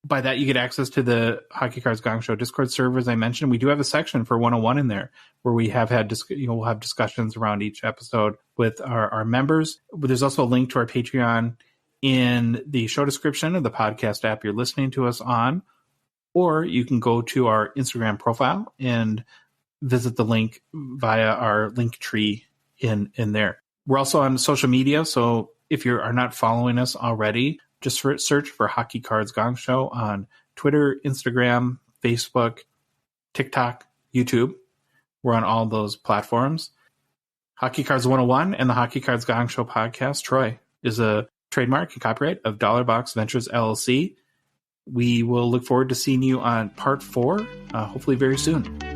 by that, you get access to the Hockey Cards Gongshow Discord server, as I mentioned. We do have a section for 101 in there where we have had, we'll have discussions around each episode with our members. But there's also a link to our Patreon in the show description of the podcast app you're listening to us on. Or you can go to our Instagram profile and visit the link via our link tree in there. We're also on social media, so if you are not following us already, just search for Hockey Cards Gongshow on Twitter, Instagram, Facebook, TikTok, YouTube. We're on all those platforms. Hockey Cards 101 and the Hockey Cards Gongshow podcast, Troy, is a trademark and copyright of Dollar Box Ventures LLC. We will look forward to seeing you on part 4, hopefully very soon.